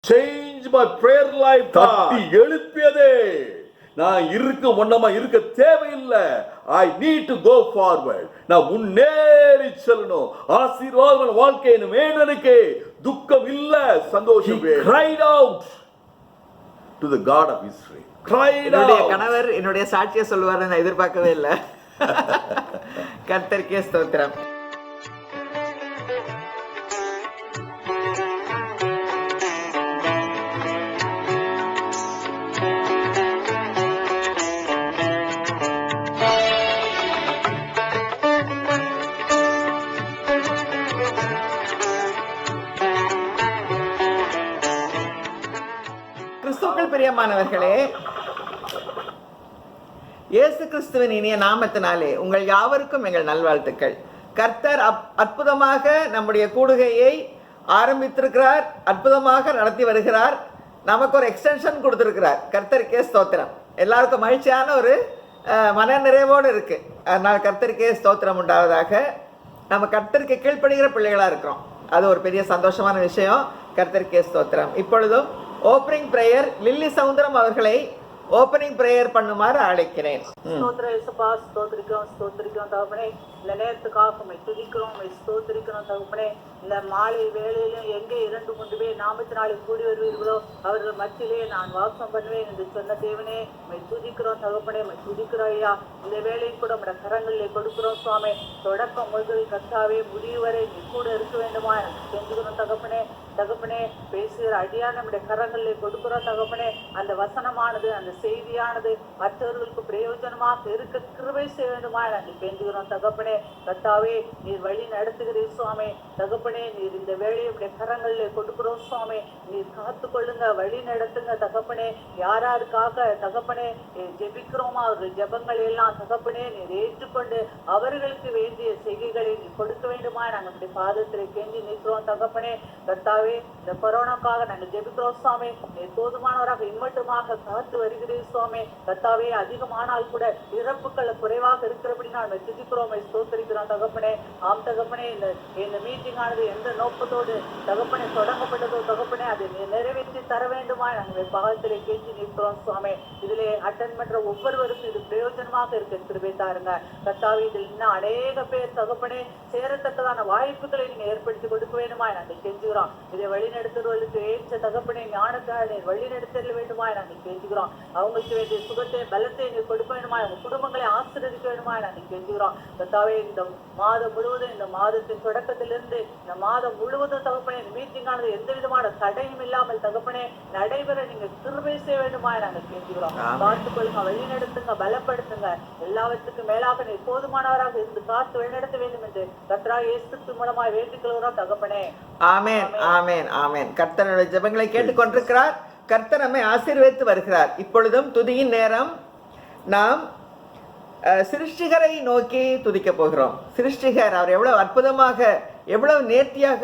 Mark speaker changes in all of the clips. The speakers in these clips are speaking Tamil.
Speaker 1: Change my prayer life. தட்டி எழுப்பியதே. நான் இருக்க ஒண்ணமா இருக்க தேவையில்லை. I need to go forward. நான் முன்னேறி செல்லணும். ஆசீர்வாதமான வாழ்க்கை வேணும் எனக்கு. துக்கம் இல்ல, சந்தோஷம் வேணும். He cried out to the God of Israel.
Speaker 2: என்னுடைய கணவர் என்னுடைய சாட்சியை சொல்லுவாரு, நான் எதிர்பார்க்கவே இல்லை. கர்த்தருக்கே ஸ்தோத்திரம். கிறிஸ்துவுக்குள் பிரியமானவர்களே, இயேசு கிறிஸ்துவின் இனிய நாமத்தினாலே உங்கள் யாவருக்கும் எங்கள் நல்வாழ்த்துக்கள். கர்த்தர் அற்புதமாக நம்முடைய கூடுகையை ஆரம்பித்திருக்கிறார், அற்புதமாக நடத்தி வருகிறார். நமக்கு ஒரு எக்ஸ்டென்ஷன் கொடுத்துருக்கிறார். கர்த்தருக்கே ஸ்தோத்திரம். எல்லாருக்கும் மகிழ்ச்சியான ஒரு மன நிறைவோடு இருக்கு. அதனால் கர்த்தருக்கே ஸ்தோத்திரம் உண்டாவதாக. நம்ம கர்த்தருக்கு கீழ்ப்படுகிற பிள்ளைகளாக இருக்கிறோம். அது ஒரு பெரிய சந்தோஷமான விஷயம். கர்த்தருக்கே ஸ்தோத்திரம். இப்பொழுதும் ஓப்பனிங் பிரேயர் லில்லி சவுந்தரம் அவர்களை ஓப்பனிங் பிரேயர் பண்ணுமாறு அழைக்கிறேன்.
Speaker 3: ஸ்தோத்திரிக்கிறோம் தகப்பனே. இந்த நேரத்துக்காக உம்மை துதிக்கிறோம், உம்மை ஸ்தோத்திரிக்கிறோம் தகப்பனே. இந்த மாலை வேளையிலும் எங்கே 2-3 பேர் நாமத்தினாலே கூடி வருவீர்களோ அவர்கள் மத்தியிலே நான் வாசம் பண்ணுவேன் என்று சொன்ன தேவனே, உம்மை துதிக்கிறோம் தகப்பனே, உம்மை துதிக்கிறோம் ஐயா. இந்த வேலையும் கூட நம்முடைய கரங்களிலே கொடுக்கிறோம் சுவாமி. தொடக்கம் முதல் கர்த்தாவே முடிவு வரை நீ கூட இருக்க வேண்டுமா எனக்கு செஞ்சுக்கிறோம் தகப்பனே. தகப்பனே, பேசுகிற அடியான நம்முடைய கரங்களிலே கொடுக்கிறோம் தகப்பனே. அந்த வசனமானது, அந்த செய்தியானது மற்றவர்களுக்கு பிரயோஜனமாக இருக்க கிருபை செய்ய வேண்டுமா நாங்கள் பெஞ்சுகிறோம் தகப்பனே. கர்த்தாவே, நீர் வழி நடத்துகிறீர் சுவாமி. தகப்பனே, நீர் இந்த வேலையுடைய கரங்களில் கொடுக்கிறோம் சுவாமி. நீர் காத்து கொள்ளுங்க, வழி நடத்துங்க தகப்பனே. யாராருக்காக தகப்பனே ஜெபிக்கிறோமோ அவர்கள் ஜெபங்கள் எல்லாம் தகப்பனே நீர் ஏற்றுக்கொண்டு அவர்களுக்கு வேண்டிய செய்கைகளை நீ கொடுக்க வேண்டுமா நாங்கள் நம்முடைய பாதத்தில் கெஞ்சி நிற்கிறோம் தகப்பனே. கர்த்தாவே, இந்த கொரோனாக்காக நாங்கள் ஜெபிக்கிறோம் சுவாமி. நீர் போதுமானவராக இம்மட்டுமாக காத்து வருகிறீர் சுவாமி. கர்த்தாவே, அதிகமானால் கூட இறப்புகள் குறைவாக இருக்கிறபடி நான் துதிக்கிறோம், ஸ்தோத்திரிக்கிறோம் தகப்பனே. ஆம் தகப்பனே, இந்த மீட்டிங் ஆனது எந்த நோக்கத்தோடு தகப்பனே தொடங்கப்பட்டதோ தகப்பனே அதை நிறைவேற்றி தர வேண்டுமா நாங்கள் பாகத்திலே கேட்டு நிற்கிறோம் சுவாமி. இதிலே அட்டன் பண்ற ஒவ்வொருவருக்கும் இது பிரயோஜனமாக இருக்க கிருபை தாருங்க கர்த்தாவே. இதில் இன்னும் அநேக பேர் தகப்பனே சேரத்தக்கதான வாய்ப்புகளை நீங்க ஏற்படுத்தி கொடுக்க வேண்டுமா நாங்கள் கெஞ்சுகிறோம். இதை வழிநடத்துவதற்கு ஏற்ற தகப்பனே ஞானத்தால் நீர் வழிநடத்த வேண்டுமா நாங்கள் கெஞ்சுகிறோம். அவங்களுக்கு வேண்டிய சுகத்தை பலத்தை நீர் கொடுக்க வேண்டுமா, அவங்க குடும்பங்களை ஆசீர்வதிக்க வேண்டுமா நாங்கள் கெஞ்சுகிறோம் கர்த்தாவே. இந்த மாதம் முழுவதும், இந்த மாதத்தின் தொடக்கத்திலிருந்து இந்த மாதம் முழுவதும் தகப்பனே மீட்டிங் ஆனது எந்த விதமான தடையும் இல்லாமல் தகப்பனே நடைபெற நீங்க கிருபை செய்ய வேண்டுமா நாங்கள் கேட்கிறோம். பார்த்துக் கொள்ளுங்க, வழிநடத்துங்க, பலப்படுத்துங்க. எல்லாவற்றுக்கும் மேலாக நீ போதுமானவராக இருந்து காத்து வழிநடத்த வேண்டும் என்று கர்த்தராகிய இயேசு மூலமாய் வேண்டிக் கொள்கிறோம் தகப்பனே.
Speaker 2: ஆமென், ஆமென், ஆமென். கர்த்தருடைய ஜெபங்களை கேட்டுக்கொண்டிருக்கிறார். கர்த்தர் நம்மை ஆசீர்வதித்து வருகிறார். இப்பொழுதும் துதியின் நேரம். நாம் சிருஷ்டிகரை நோக்கி துதிக்க போகிறோம். சிருஷ்டிகர் அவர் எவ்வளவு அற்புதமாக, எவ்வளவு நேர்த்தியாக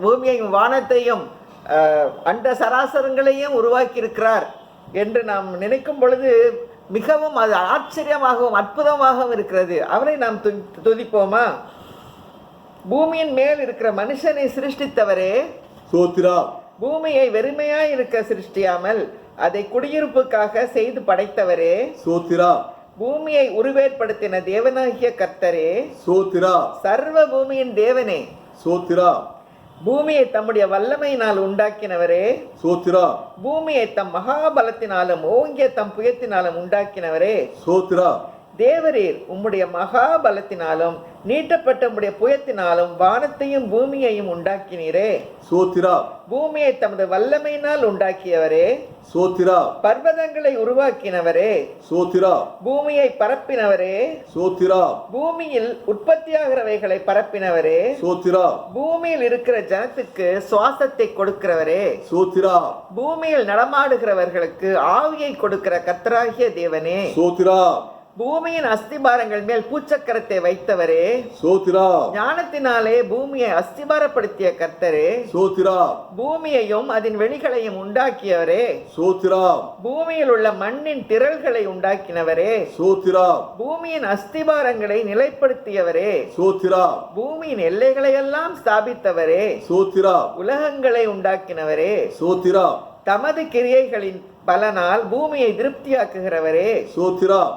Speaker 2: பூமியையும் வானத்தையும் அண்ட சராசரங்களையும் உருவாக்கி இருக்கிறார் என்று நாம் நினைக்கும் பொழுது மிகவும் அது ஆச்சரியமாகவும் அற்புதமாகவும் இருக்கிறது. அவரை நாம் துதிப்போமா? பூமியின் மேல் இருக்கிற மனுஷனை சிருஷ்டித்தவரே, பூமியை வெறுமையாய் இருக்க சிருஷ்டியாமல் அதை குடியிருப்புக்காக செய்து படைத்தவரே, சோத்திரா. பூமியை உருவேற்படுத்தின தேவனாகிய கர்த்தரே, சோத்திரா. சர்வ பூமியின் தேவனே, சோத்திரா. பூமியை தம்முடைய வல்லமையினால் உண்டாக்கினவரே, சோத்திரா. பூமியை தம் மகாபலத்தினாலும் ஓங்கிய தம் புயத்தினாலும் உண்டாக்கினவரே, சோத்திரா. தேவரீர் உம்முடைய மகாபலத்தினாலும் நீட்டப்பட்ட உம்முடைய புயத்தினாலும் வானத்தையும் பூமியையும் உண்டாக்கினீரே, சோத்திரா. பூமியை தமது வல்லமையினால் உண்டாக்கியவரே, சோத்திரா. பர்வதங்களை உருவாக்கினவரே, சோத்திரா. பூமியை பரப்பினவரே, சோத்திரா. பூமியில் உற்பத்தியாகிறவைகளை பரப்பினவரே, சோத்திரா. பூமியில் இருக்கிற ஜனத்துக்கு சுவாசத்தை கொடுக்கிறவரே, சோத்திரா. பூமியில் நடமாடுகிறவர்களுக்கு ஆவியை கொடுக்கிற கர்த்தராகிய தேவனே, சோத்திரா. பூமியின் அஸ்திபாரங்கள் மேல் பூச்சக்கரத்தை வைத்தவரே,
Speaker 1: சோத்திரம்.
Speaker 2: ஞானத்தினாலே பூமியை அஸ்திபாரப்படுத்திய கர்த்தரே,
Speaker 1: சோத்திரம்.
Speaker 2: பூமியையும் அதன் வெளிகளையும் உண்டாக்கியவரே,
Speaker 1: சோத்திரம்.
Speaker 2: பூமியில் உள்ள மண்ணின் திரள்களை உண்டாக்கினவரே,
Speaker 1: சோத்திரம்.
Speaker 2: பூமியின் அஸ்திபாரங்களை நிலைப்படுத்தியவரே,
Speaker 1: சோத்திரம்.
Speaker 2: பூமியின் எல்லைகளை எல்லாம் ஸ்தாபித்தவரே,
Speaker 1: சோத்திரம்.
Speaker 2: உலகங்களை உண்டாக்கினவரே,
Speaker 1: சோத்திரம்.
Speaker 2: தமது கிரியைகளின் பலனால் பூமியை திருப்தியாக்குகிறவரே,
Speaker 1: சோத்திரம்.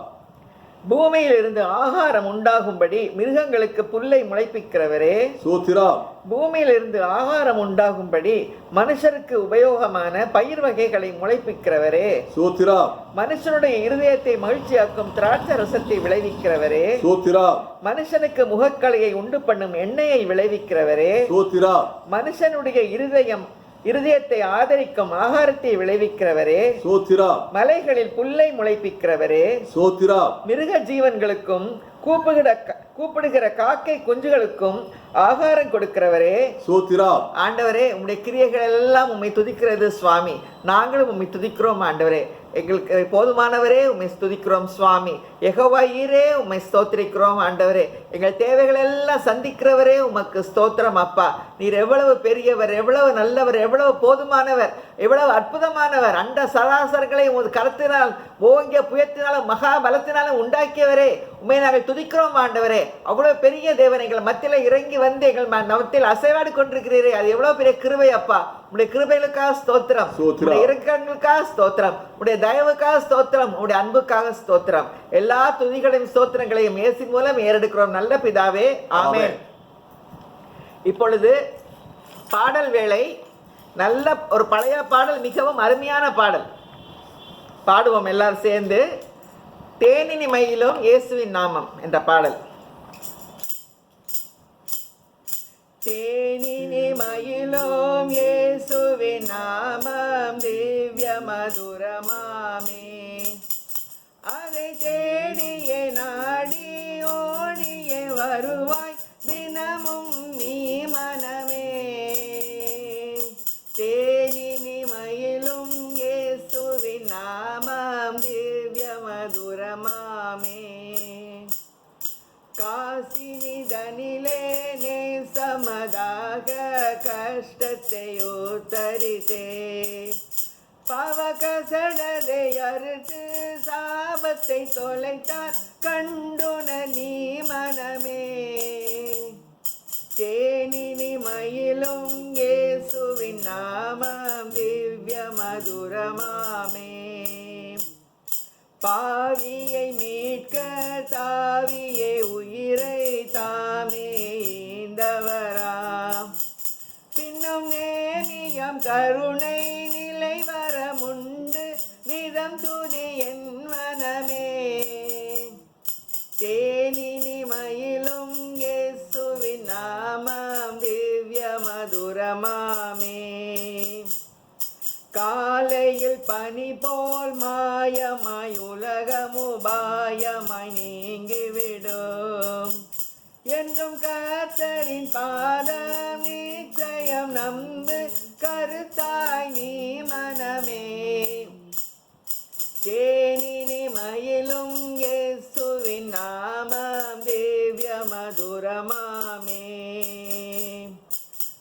Speaker 2: பூமியில் இருந்து ஆகாரம் உண்டாகும்படி மிருகங்களுக்கு புல்லை முளைப்பிக்கிறவரே,
Speaker 1: சோத்திரம்.
Speaker 2: பூமியில் இருந்து ஆகாரம் உண்டாகும்படி மனுஷருக்கு உபயோகமான பயிர் வகைகளை முளைப்பிக்கிறவரே,
Speaker 1: சோத்திரம்.
Speaker 2: மனுஷனுடைய இருதயத்தை மகிழ்ச்சியாக்கும் திராட்சை ரசத்தை விளைவிக்கிறவரே,
Speaker 1: சோத்திரம்.
Speaker 2: மனுஷனுக்கு முகக்கலையை உண்டு பண்ணும் எண்ணெயை விளைவிக்கிறவரே,
Speaker 1: சோத்திரம்.
Speaker 2: மனுஷனுடைய இருதயத்தை ஆதரிக்கும் ஆகாரத்தை விளைவிக்கிறவரே,
Speaker 1: சோத்திரம்.
Speaker 2: மலைகளில் புல்லை முளைப்பிக்கிறவரே,
Speaker 1: சோத்திரம்.
Speaker 2: மிருக ஜீவன்களுக்கும் கூப்பிடுகிற காக்கை குஞ்சுகளுக்கும் ஆகாரம் கொடுக்கிறவரே,
Speaker 1: சோத்திரம்.
Speaker 2: ஆண்டவரே, உம்முடைய கிரியைகள் எல்லாம் உம்மை துதிக்கிறது சுவாமி. நாங்களும் உம்மை துதிக்கிறோம் ஆண்டவரே. எங்களுக்கு போதுமானவரே, உம்மை துதிக்கிறோம் சுவாமி. யெகோவா ஈரே, உம்மை ஸ்தோத்திரிக்கிறோம் ஆண்டவரே. எங்கள் தேவைகள் எல்லாம் சந்திக்கிறவரே, உமக்கு ஸ்தோத்திரம் அப்பா. நீர் எவ்வளவு பெரியவர், எவ்வளவு நல்லவர், எவ்வளவு போதுமானவர், எவ்வளவு அற்புதமானவர். அண்ட சராசரங்களை உமது கரத்தினால் ஓங்கிய புயத்தினாலும் மகா பலத்தினாலும் உண்டாக்கியவரே, உம்மை நாங்கள் துதிக்கிறோம் ஆண்டவரே. அவ்வளவு பெரிய தேவன் எங்கள் மத்தியில் இறங்கி வந்து எங்கள் மத்தியில் அசைவாடி கொண்டிருக்கிறீரே, அது எவ்வளவு பெரிய கிருபை அப்பா. உடைய கிருபைகளுக்காக ஸ்தோத்திரம், உடைய இரக்கங்களுக்காக ஸ்தோத்திரம், உடைய தயவுக்காக ஸ்தோத்திரம், உடைய அன்புக்காக ஸ்தோத்திரம். எல்லா துதிகளையும் ஸ்தோத்திரங்களையும் இயேசு மூலம் ஏறெடுக்கிறோம் நல்ல பிதாவே, ஆமென். இப்பொழுது பாடல் வேளை. நல்ல ஒரு பழைய பாடல், மிகவும் அருமையான பாடல் பாடுவோம் எல்லாரும் சேர்ந்து. தேனினி மயிலும் இயேசுவின் நாமம் என்ற பாடல். தேனினி மயிலும் இயேசுவின் நாமம் திவ்ய மதுரமாமே, அதை தேடிய நாடி ஓடிய வருவாய் தினமும் நீ மனமே. தேனினி மயிலும் இயேசுவின் நாமம் திவ்ய மதுரமாமே, காசினிதனிலே நேசமதாக கஷ்டத்தை உத்தரித்தே, பாவகசடதை அறுத்து சாபத்தை தொலைத்தார் கண்டுன நீ மனமே. தேனினி மயிலும் இயேசுவின் நாமம் திவ்ய மதுரமாமே, பாவியை மீட்க தாவியே உயிரை தாமே ஈந்தவராம், பின்னும் நேமியம் கருணை நிலை வரமுண்டு நிதம் துதி என் மனமே. தேனினி மயிலும் இயேசுவின் நாமம் திவ்ய மதுரமாமே, காலையில் பனி போல் மாயமாய் உலகமுபாயமாய் நீங்கிவிடும், என்றும் கர்த்தரின் பாதம் நிச்சயம் நம்பு கருத்தாய் நீ மனமே. தேனினி மயிலும் இயேசுவின் நாமம் திவ்ய மதுரமாமே,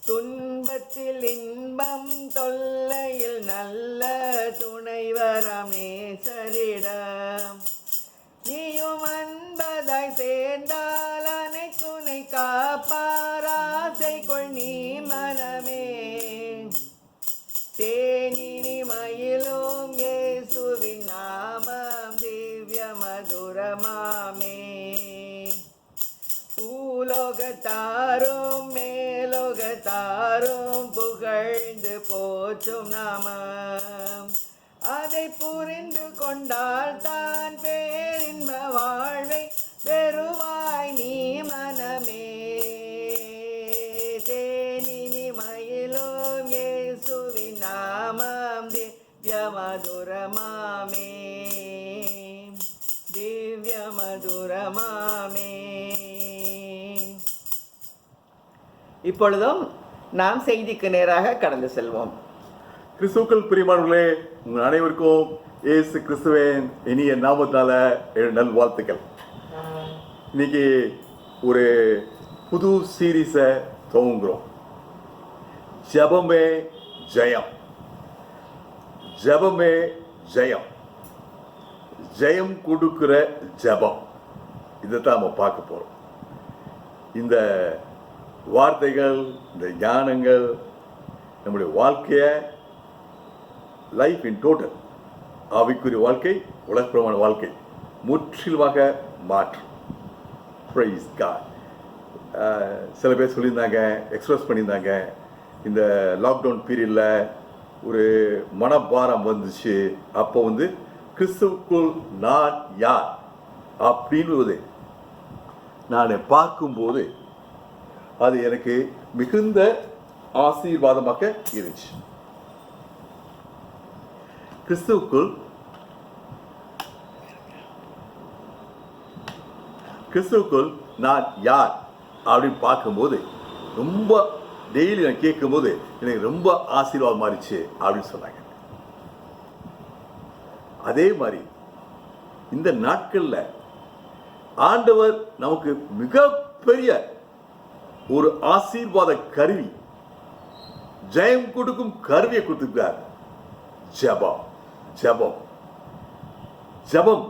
Speaker 2: துன்பத்தில் இன்பம் தொல்லையில் நல்ல துணைவரம் நேசரிடம், நீயும் அன்பதாய் சேர்ந்தால் அனை துணை காப்பாராசை கொள் நீ மனமே. தேனினி மயிலும் இயேசுவின் நாமம் திவ்ய மதுரமாமே, பூலோகத்தாரும் மேலோகத்தாரும் புகழ்ந்து போற்றும் நாமம், அதை புரிந்து கொண்டால் தான் பேரின்ப வாழ்வை பெறுவாய் நீ மனமே. தேனினி மயிலும் இயேசுவின் நாமம் திவ்ய மதுரமாமே, திவ்ய மதுரமாமே. இப்பொழுதும் நாம் செய்திக்கு நேராக கடந்து செல்வோம்.
Speaker 1: கிறிஸ்துவுக்குள் பிரியமானவர்களே, உங்கள் அனைவருக்கும் இயேசு கிறிஸ்துவின் இனிய நாமத்தால நல் வாழ்த்துக்கள். இன்னைக்கு ஒரு புது சீரீஸை துவங்குறோம். ஜெபமே ஜெயம், ஜெபமே ஜெயம், ஜெயம் கொடுக்கிற ஜெபம், இதைத்தான் நம்ம பார்க்க போறோம். இந்த வார்த்தைகள், இந்த ஞானங்கள் நம்முடைய வாழ்க்கைய லைஃப் இன் டோட்டல், ஆவிக்குரிய வாழ்க்கை, உலகப்பிரமாண வாழ்க்கை முற்றிலுமாக மாற்றும். Praise God. சில பேர் சொல்லியிருந்தாங்க, எக்ஸ்பிரஸ் பண்ணியிருந்தாங்க, இந்த லாக்டவுன் பீரியடில் ஒரு மனபாரம் வந்துச்சு. அப்போ கிறிஸ்துவுக்குள் நான் யார் அப்படின்னு நான் பார்க்கும்போது அது எனக்கு மிகுந்த ஆசீர்வாதமாக இருந்துச்சு. கிறிஸ்துவுக்குள் நான் யார் அப்படின்னு பார்க்கும்போது ரொம்ப டெய்லி நான் கேட்கும்போது எனக்கு ரொம்ப ஆசீர்வாதம் மாறிச்சு அப்படின்னு சொன்னாங்க. அதே மாதிரி இந்த நாட்களில் ஆண்டவர் நமக்கு மிகப்பெரிய ஒரு ஆசீர்வாத கருவி, ஜெயம் கொடுக்கும் கருவியை கொடுத்துருக்கிறார். ஜெபம், ஜெபம், ஜெபம்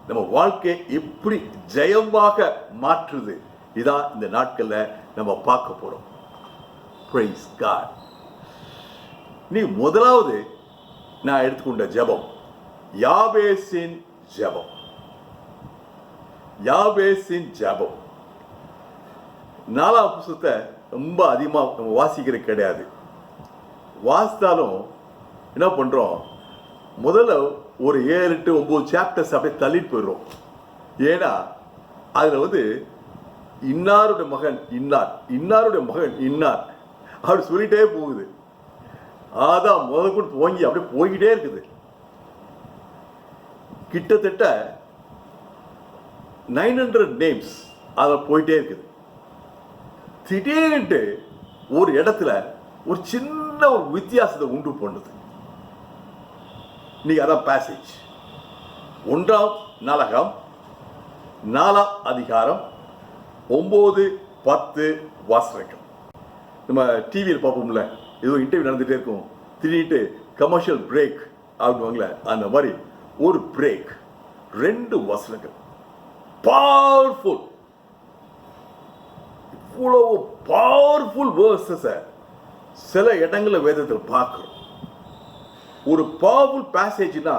Speaker 1: நம்ம வாழ்க்கையை எப்படி ஜெயமாக மாற்றுது, இதான் இந்த நாட்களில் நம்ம பார்க்க போறோம். Praise God. நீ முதலாவது நான் எடுத்துக்கொண்ட ஜெபம் யாபேசின் ஜெபம். யாபேசின் ஜெபம் 4ஆம் புத்தகத்தை ரொம்ப அதிகமாக நம்ம வாசிக்கிறது கிடையாது. வாசித்தாலும் என்ன பண்ணுறோம், முதல்ல ஒரு 7, 8, 9 சாப்டர்ஸ் அப்படியே தள்ளிட்டு போயிடுறோம். ஏன்னா அதில் இன்னாருடைய மகன் இன்னார், இன்னாருடைய மகன் இன்னார் அப்படி சொல்லிட்டே போகுது. அதான் முதல் கூட துவங்கி அப்படியே போய்கிட்டே இருக்குது. கிட்டத்தட்ட 900 நேம்ஸ் அதில் போயிட்டே இருக்குது. திடீர்னு ஒரு இடத்துல ஒரு சின்ன ஒரு வித்தியாசத்தை உண்டு பண்ணுது. நீங்க அதான் பேசேஜ் 1ஆம் நாளாகமம் 4ஆம் அதிகாரம் 9, 10 வாசகங்கள். நம்ம டிவியில் பார்ப்போம்ல, ஏதோ இன்டர்வியூ நடந்துகிட்டே இருக்கும், திடீர்னு கமர்ஷியல் பிரேக் ஆகுவாங்களே, அந்த மாதிரி ஒரு பிரேக், 2 வசனங்கள் பவர்ஃபுல். இவ்வளவு பவர்ஃபுல் வேர்சஸை சில இடங்களில் வேதத்தில் பார்க்கிறோம். ஒரு பவர்ஃபுல் பேசேஜ்னா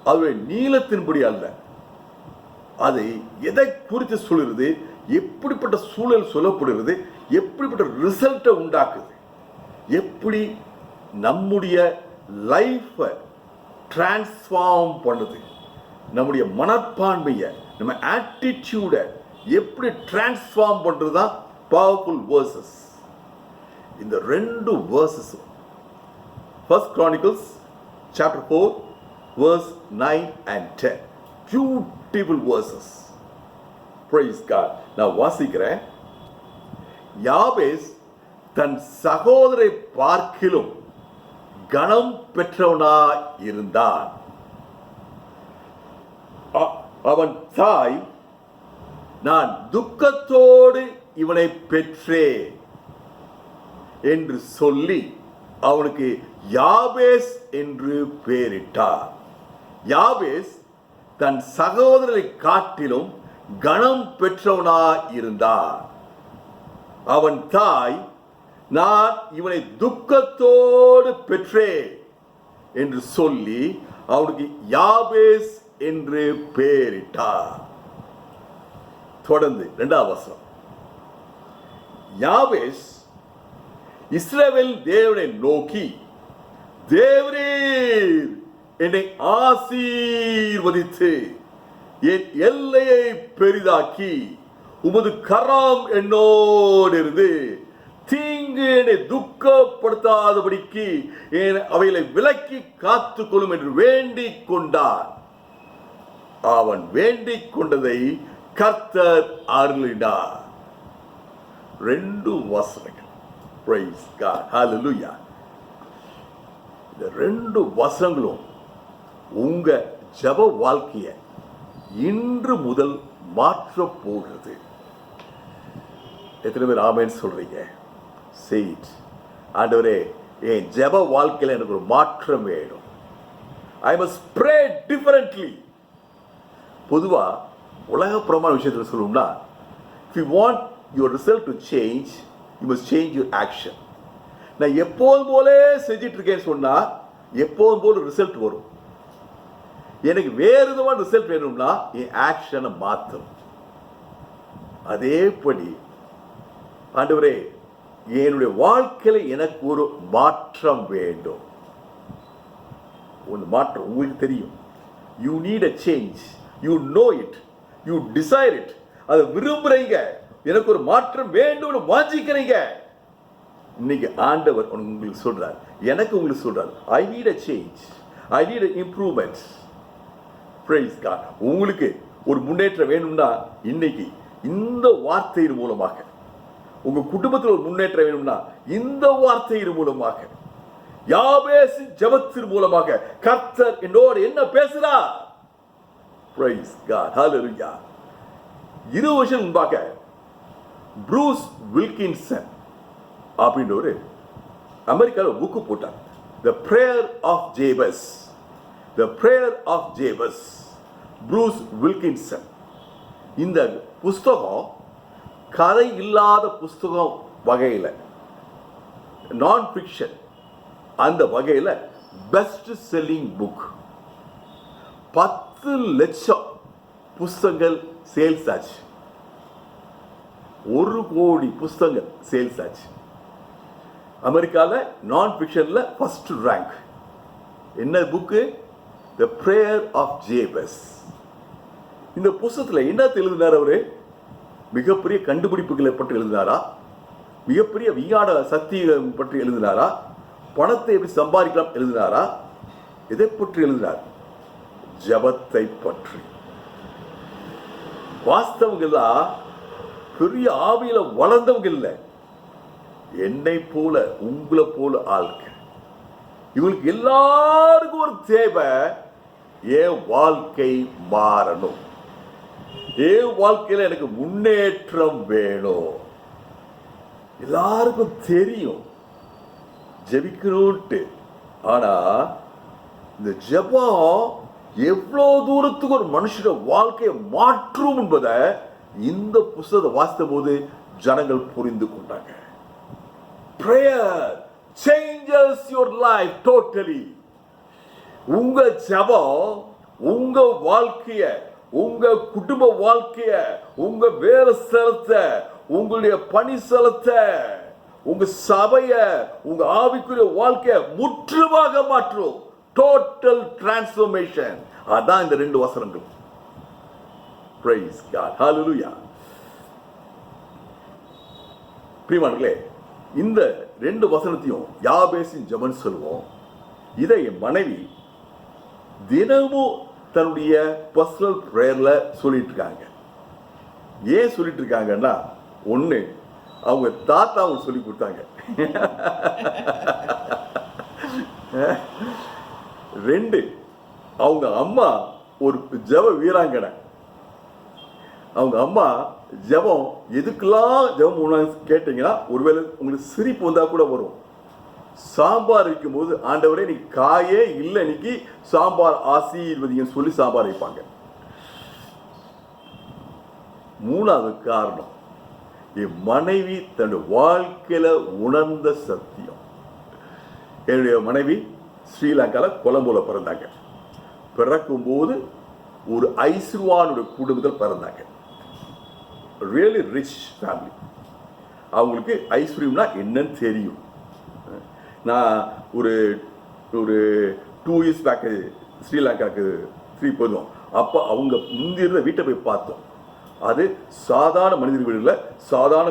Speaker 1: அதோடைய நீளத்தின்படி அல்ல, அது எதை குறித்து சொல்லுறது, எப்படிப்பட்ட சூழல் சொல்லப்படுகிறது, எப்படிப்பட்ட ரிசல்ட்டை உண்டாக்குது, எப்படி நம்முடைய லைஃப்பை டிரான்ஸ்ஃபார்ம் பண்ணுது, நம்முடைய மனப்பான்மையை, நம்ம ஆட்டிடியூடை எப்படி டிரான்ஸ்ஃபார்ம் பண்ணுறது தான் பவர்ஃபுல் வேர்சஸ். இந்த 2 வேர்சஸும் First Chronicles chapter 4 verse 9 and 10, beautiful verses. Praise God. நான் வாசிக்கிறேன். யாபேஸ் தன் சகோதரை பார்க்கிலும் கனம் பெற்றவனாய் இருந்தான். அவன் தாய், நான் துக்கத்தோடு இவனை பெற்றேன் என்று சொல்லி அவனுக்கு யாபேஸ் என்று பெயரிட்டார். யாபேஸ் தன் சகோதரரை காட்டிலும் கனம் பெற்றவனாய் இருந்தார். அவன் தாய், நான் இவனை துக்கத்தோடு பெற்றேன் என்று சொல்லி அவனுக்கு யாபேஸ் என்று பெயரிட்டார். தொடர்ந்து 2ஆம் வசனம். யாபேஸ் இஸ்ரவேல் தேவனை நோக்கி, தேவரீர் என்னை ஆசீர்வதித்து என் எல்லையை பெரிதாக்கி உமது கரம் என்னோடு இருந்து தீங்கு என்னை துக்கப்படுத்தாதபடிக்கு அவைகளை விலக்கி காத்துக்கொள்ளும் என்று வேண்டிக் கொண்டார். அவன் வேண்டிக் கொண்டதை கர்த்தர் அருளினார். 2 வசனங்கள். Praise God. Hallelujah. இந்த 2 வசனங்களும் உங்க ஜெப வாழ்க்கையை இன்று முதல் மாற்ற போகிறது. எத்தனை பேர் ஆமென் சொல்றீங்க? Say it. ஆண்டவரே, என் ஜெப வாழ்க்கையில எனக்கு ஒரு மாற்றம் வேணும். I must pray differently. பொதுவா உலகப்புறமான விஷயத்தில் சொல்லணும்னா, if you want your result to change, you must change your action. நான் எப்போதும் போலே செஞ்சிட்டு இருக்கேன்னு சொன்னா எப்போதும் போல ரிசல்ட் வரும். எனக்கு வேறு விதமான ரிசல்ட் வேணும்னா என் ஆக்ஷனை மாற்றும். அதேபடி ஆண்டவரே, என்னுடைய வாழ்க்கையில எனக்கு ஒரு மாற்றம் வேண்டும். ஒரு மாற்றம் உங்களுக்கு தெரியும். You need a change. You know it. You desire it. அதை விரும்புறீங்க. எனக்கு ஒரு மாற்றம் வேண்டும்னு வாஞ்சிக்கிறீங்க. இன்னைக்கு ஆண்டவர் உங்களுக்கு சொல்றார், எனக்கு உங்களுக்கு சொல்றார், I need a change. I need a improvement. Praise God. உங்களுக்கு ஒரு முன்னேற்றம் வேணும்னா இன்னைக்கு இந்த வார்த்தையின் மூலமாக, உங்க குடும்பத்தில் ஒரு முன்னேற்றம் வேணும்னா இந்த வார்த்தையின் மூலமாக, யாபேசின் ஜெபத்தின் மூலமாக கர்த்தர் என்னோடு என்ன பேசுறார்? Price God. ஹalleluya. 20 வருஷம் முன்பாக ப்ரூஸ் வில்கின்சன் அப்படின்ற ஒரு அமெரிக்காவில் புக்கு போட்டார். The Prayer of Jabez. The Prayer of Jabez. Bruce Wilkinson. இந்த புஸ்தகம் கதை இல்லாத புஸ்தகம் வகையில், நான் ஃபிக்ஷன் அந்த வகையில் பெஸ்ட் செல்லிங் புக். 10 லட்சம் புஸ்தகங்கள் சேல்ஸ் ஆச்சு. 1 கோடி புஸ்தகங்கள் சேல்ஸ் ஆச்சு. அமெரிக்காவில் நான் ஃபிக்ஷனில் ஃபர்ஸ்ட் ரேங்க். என்ன book? The prayer of Jabez. இந்த புஸ்தகத்தில் என்ன எழுதினார் அவரு? மிகப்பெரிய கண்டுபிடிப்புகளை பற்றி எழுதினாரா? மிகப்பெரிய விஞ்ஞான சக்திகளை பற்றி எழுதினாரா? பணத்தை எப்படி சம்பாதிக்கலாம் எழுதினாரா? எதை பற்றி எழுதினார்? ஜபத்தை பற்றி. வாஸ்தவங்கள்லாம் பெரிய ஆவியில வளர்ந்தவங்க இல்லை, என்னை போல உங்களை போல ஆளுங்க. இவங்களுக்கு எல்லாருக்கும் ஒரு தேவை, என் வாழ்க்கை மாறணும், என் வாழ்க்கையில எனக்கு முன்னேற்றம் வேணும். எல்லாருக்கும் தெரியும் ஜெபிக்கணும்ட்டு. ஆனா இந்த ஜெபம் எவ்வளவு தூரத்துக்கு ஒரு மனுஷனோட வாழ்க்கையை மாற்றும் என்பதை இந்த புத்தகத்தை வாசித்த போது ஜனங்கள் புரிந்து கொண்டாங்க. Prayer changes your life totally. உங்க ஜெபம் உங்க வாழ்க்கைய, உங்க குடும்ப வாழ்க்கைய, உங்க வேலை ஸ்தலத்தை, உங்களுடைய பணி ஸ்தலத்தை, உங்க சபைய, உங்க ஆவிக்குரிய வாழ்க்கைய முற்றுமாக மாற்றும். Total transformation. அதான் இந்த 2 வசனங்கள். Praise God. Hallelujah. பிரியமானவர்களே, இந்த 2 வசனத்தையும் யாபேசின் ஜெபம் சொல்லுவோம். இதை என் மனைவி தினமும் தன்னுடைய பர்சனல் பிரேயர்ல சொல்லிட்டு இருக்காங்க. ஏன் சொல்லிட்டு இருக்காங்கன்னா, ஒண்ணு அவங்க தாத்தா அவங்க சொல்லி கொடுத்தாங்க. 2 அவங்க அம்மா ஒரு ஜெப வீராங்கனை. அவங்க அம்மா ஜெபம் எதுக்கெல்லாம் ஜெபம் பண்ணுவாங்க கேட்டீங்கன்னா, ஒருவேளை உங்களுக்கு சிரிப்பு வந்தா கூட வரும். சாம்பார் வைக்கும் போது, ஆண்டவரே இன்னைக்கு காயே இல்லை, இன்னைக்கு சாம்பார் ஆசீர்வதிங்கன்னு சொல்லி சாம்பார் வைப்பாங்க. 3வது காரணம், என் மனைவி தன்னுடைய வாழ்க்கையில உணர்ந்த சத்தியம். என்னுடைய மனைவி ஸ்ரீலங்கால கொலம்போல பிறந்தாங்க. பிறக்கும் போது ஒரு ஐஸ்வர்வானுடைய குடும்பத்தில் பிறந்தாங்க. Really rich family. அவங்களுக்கு ஐஸ்வர்யம்னா என்னன்னு தெரியும். நான் ஒரு 2 இயர்ஸ் பேக்கு ஸ்ரீலங்காவுக்கு போயிருந்தோம். அப்போ அவங்க முந்திருந்த வீட்டை போய் பார்த்தோம். அது சாதாரண மனிதர் வீடு இல்லை, சாதாரண